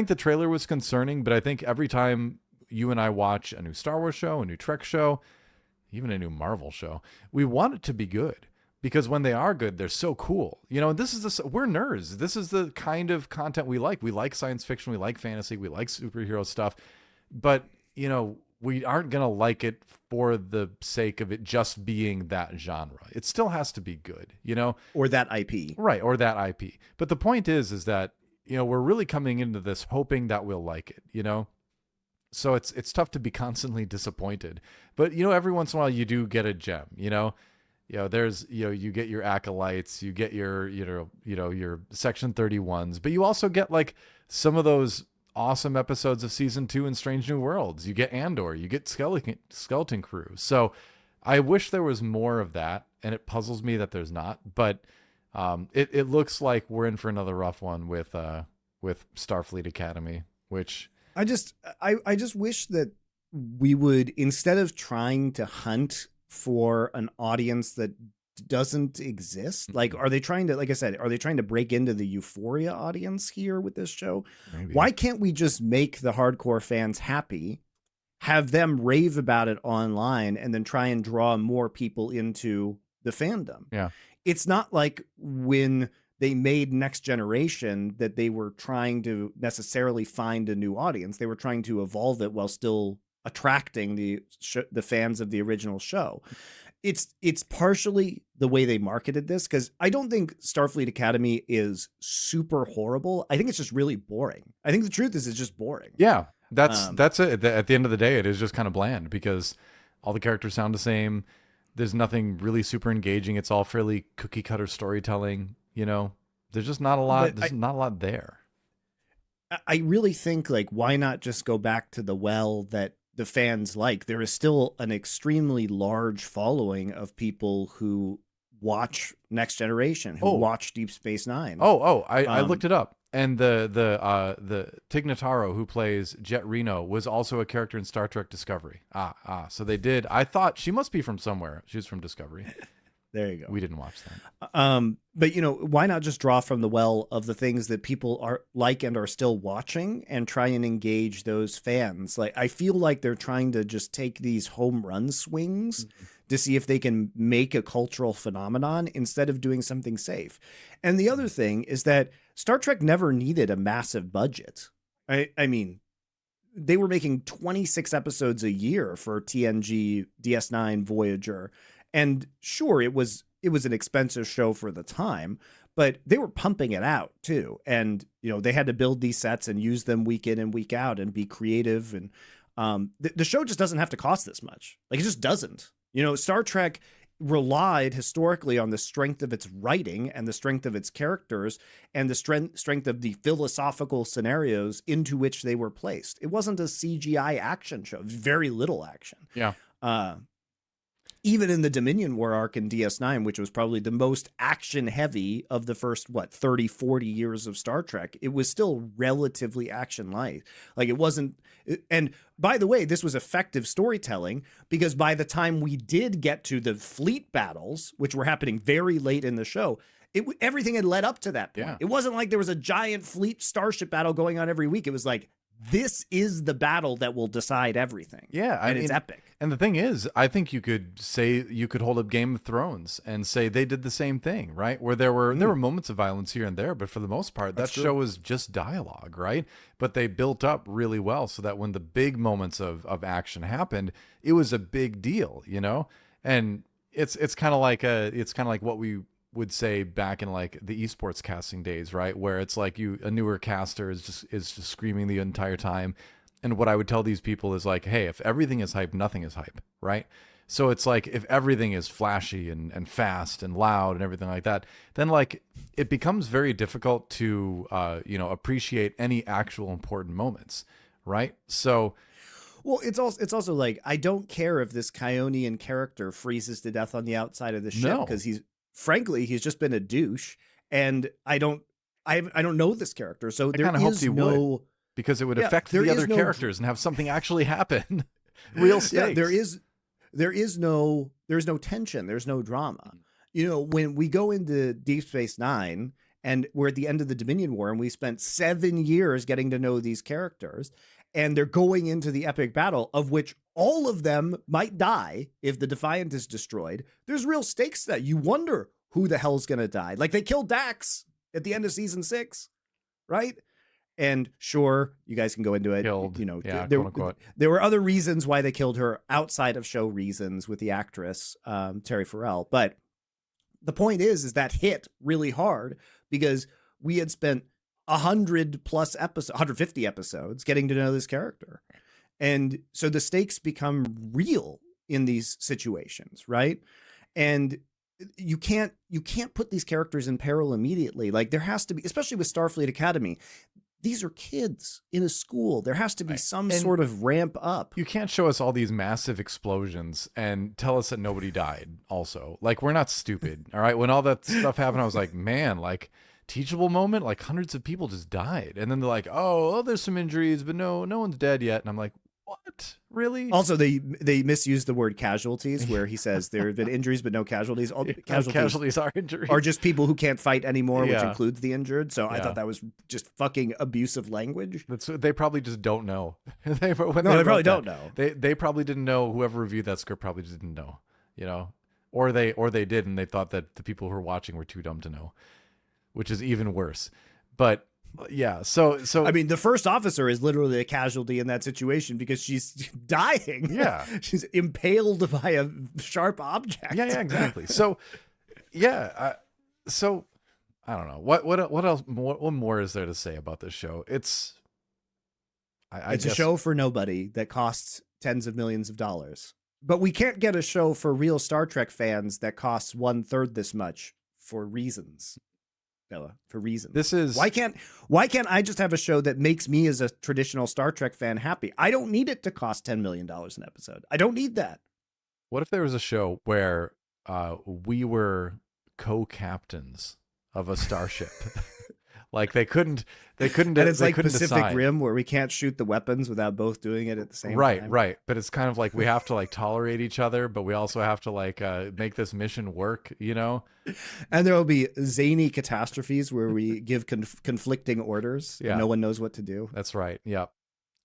the trailer was concerning, but I think every time you and I watch a new Star Wars show, a new Trek show, even a new Marvel show, we want it to be good. because when they are good, they're so cool. You know, and we're nerds. This is the kind of content we like. We like science fiction. We like fantasy. We like superhero stuff. But, you know, we aren't going to like it for the sake of it just being that genre. It still has to be good, you know?
Or that IP.
Right, or that IP. But the point is that, you know, we're really coming into this hoping that we'll like it, you know? So it's tough to be constantly disappointed. But, you know, every once in a while you do get a gem, you know? You know, there's, you know, you get your acolytes, you get your, your Section 31s, but you also get like some of those awesome episodes of season 2 in Strange New Worlds. You get Andor, you get Skeleton Crew. So I wish there was more of that, and it puzzles me that there's not, but it looks like we're in for another rough one with Starfleet Academy, which
I just wish that we would, instead of trying to hunt for an audience that doesn't exist, like, are they trying to, like I said, are they trying to break into the Euphoria audience here with this show?
maybe.
Why can't we just make the hardcore fans happy, have them rave about it online, and then try and draw more people into the fandom?
Yeah.
It's not like when they made Next Generation that they were trying to necessarily find a new audience. They were trying to evolve it while still attracting the fans of the original show. It's partially the way they marketed this, because I don't think Starfleet Academy is super horrible. I think it's just really boring. I think the truth is it's just boring.
Yeah, that's it. At the end of the day, it is just kind of bland because all the characters sound the same. There's nothing really super engaging. It's all fairly cookie cutter storytelling. You know, there's just not a lot. There's not a lot there.
I really think, like, why not just go back to the well that the fans like? There is still an extremely large following of people who watch Next Generation, who watch Deep Space Nine.
I looked it up, and the Tig Notaro, who plays Jet Reno, was also a character in Star Trek Discovery. So they did. I thought she must be from somewhere. She was from Discovery.
There you go.
We didn't watch that.
But, you know, why not just draw from the well of the things that people are like and are still watching, and try and engage those fans? Like, I feel like they're trying to just take these home run swings to see if they can make a cultural phenomenon instead of doing something safe. And the other thing is that Star Trek never needed a massive budget. I mean, they were making 26 episodes a year for TNG, DS9, Voyager. And sure, it was an expensive show for the time, but they were pumping it out too. And, you know, they had to build these sets and use them week in and week out and be creative. And the show just doesn't have to cost this much. Like, it just doesn't. You know, Star Trek relied historically on the strength of its writing and the strength of its characters and the strength of the philosophical scenarios into which they were placed. It wasn't a CGI action show. Very little action.
Yeah.
Even in the Dominion War arc in DS9, which was probably the most action heavy of the first, 30, 40 years of Star Trek, it was still relatively action light. Like, it wasn't. And by the way, this was effective storytelling, because by the time we did get to the fleet battles, which were happening very late in the show, everything had led up to that point.
Yeah.
It wasn't like there was a giant fleet starship battle going on every week. It was like, this is the battle that will decide everything.
Yeah,
and it's epic.
And the thing is, I think you could hold up Game of Thrones and say they did the same thing, right? Where there were moments of violence here and there, but for the most part, that show was just dialogue, right? But they built up really well so that when the big moments of action happened, it was a big deal, you know? And it's kind of like what we would say back in like the esports casting days, right? Where it's like a newer caster is just screaming the entire time. And what I would tell these people is like, hey, if everything is hype, nothing is hype, right? So it's like, if everything is flashy and fast and loud and everything like that, then like it becomes very difficult to appreciate any actual important moments, right? So
well, it's also like, I don't care if this Kionian character freezes to death on the outside of the ship, because he's just been a douche, and I don't know this character, so there is no.
Because it would affect the other characters and have something actually happen. Real stakes.
Yeah, there's no tension. There's no drama. You know, when we go into Deep Space Nine and we're at the end of the Dominion War and we spent 7 years getting to know these characters, and they're going into the epic battle, of which all of them might die if the Defiant is destroyed. There's real stakes that you wonder who the hell's going to die. Like, they killed Dax at the end of season 6, right? And sure, you guys can go into it.
Killed.
You know,
Yeah,
there,
quote unquote.
there were other reasons why they killed her outside of show reasons with the actress, Terry Farrell. But the point is that hit really hard because we had spent 100 plus episodes, 150 episodes getting to know this character. And so the stakes become real in these situations, right? And you can't put these characters in peril immediately. Like, there has to be, especially with Starfleet Academy, these are kids in a school. There has to be some sort of ramp up.
You can't show us all these massive explosions and tell us that nobody died also. Like, we're not stupid, all right? When all that stuff happened, I was like, man, like, teachable moment, like hundreds of people just died. And then they're like, oh, there's some injuries, but no one's dead yet. And I'm like, what? Really?
Also, they misused the word casualties, where he says there have been injuries but no casualties. All
casualties are injuries.
Are just people who can't fight anymore, which
Yeah.
includes the injured. So I
Yeah.
thought that was just fucking abusive language.
They probably just don't know. they
probably don't know.
They probably didn't know. Whoever reviewed that script probably just didn't know, you know, or they did, and they thought that the people who were watching were too dumb to know, which is even worse. But yeah, so
I mean, the first officer is literally a casualty in that situation because she's dying.
Yeah.
She's impaled by a sharp object.
Yeah, exactly. So yeah, so I don't know what else. What more is there to say about this show? It's
It's a show for nobody that costs tens of millions of dollars. But we can't get a show for real Star Trek fans that costs 1/3 this much for reasons. Noah, for reasons.
This is
why can't I just have a show that makes me as a traditional Star Trek fan happy? I don't need it to cost $10 million an episode. I don't need that.
What if there was a show where we were co-captains of a starship? Like they couldn't
And it's like Pacific
decide.
Rim, where we can't shoot the weapons without both doing it at the same time.
Right. But it's kind of like we have to like tolerate each other, but we also have to like make this mission work, you know?
And there will be zany catastrophes where we give conflicting orders.
Yeah.
And no one knows what to do.
That's right. Yep.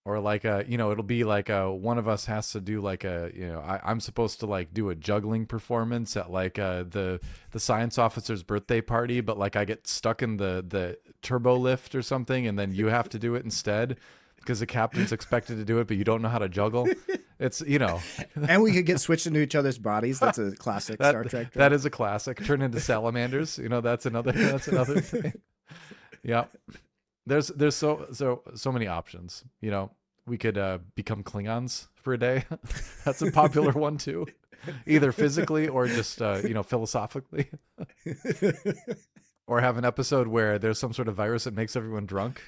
Or like it'll be like one of us has to do like I'm supposed to like do a juggling performance at like the science officer's birthday party, but like I get stuck in the turbo lift or something, and then you have to do it instead because the captain's expected to do it, but you don't know how to juggle. It's
And we could get switched into each other's bodies. That's a classic Star Trek.
That is a classic. Turn into salamanders. That's another thing. Yeah. There's so many options, We could become Klingons for a day. That's a popular one too, either physically or just philosophically. Or have an episode where there's some sort of virus that makes everyone drunk.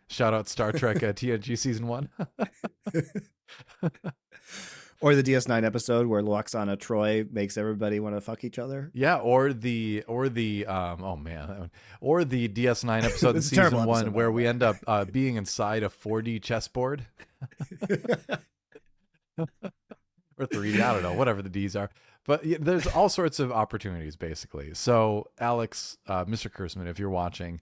Shout out Star Trek TNG season 1.
Or the DS9 episode where Loxana Troy makes everybody want to fuck each other.
Yeah, or the oh man, that one. Or the DS9 episode in
It's a terrible
season 1
episode,
where
by the
we
way.
end up being inside a 4D chessboard. Or 3D, I don't know, whatever the D's are. But yeah, there's all sorts of opportunities, basically. So, Alex, Mr. Kurtzman, if you're watching,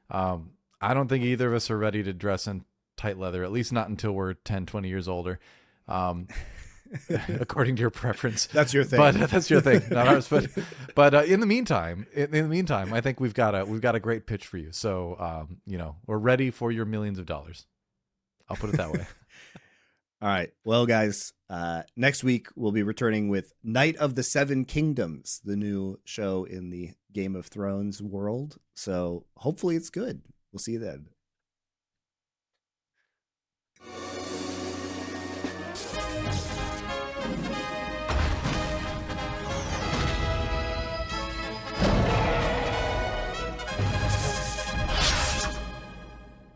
I don't think either of us are ready to dress in tight leather, at least not until we're 10, 20 years older. According to your preference.
That's your thing.
But that's your thing, not ours. But in the meantime, I think we've got a great pitch for you. So we're ready for your millions of dollars. I'll put it that way.
All right. Well, guys, next week we'll be returning with Night of the Seven Kingdoms, the new show in the Game of Thrones world. So hopefully it's good. We'll see you then.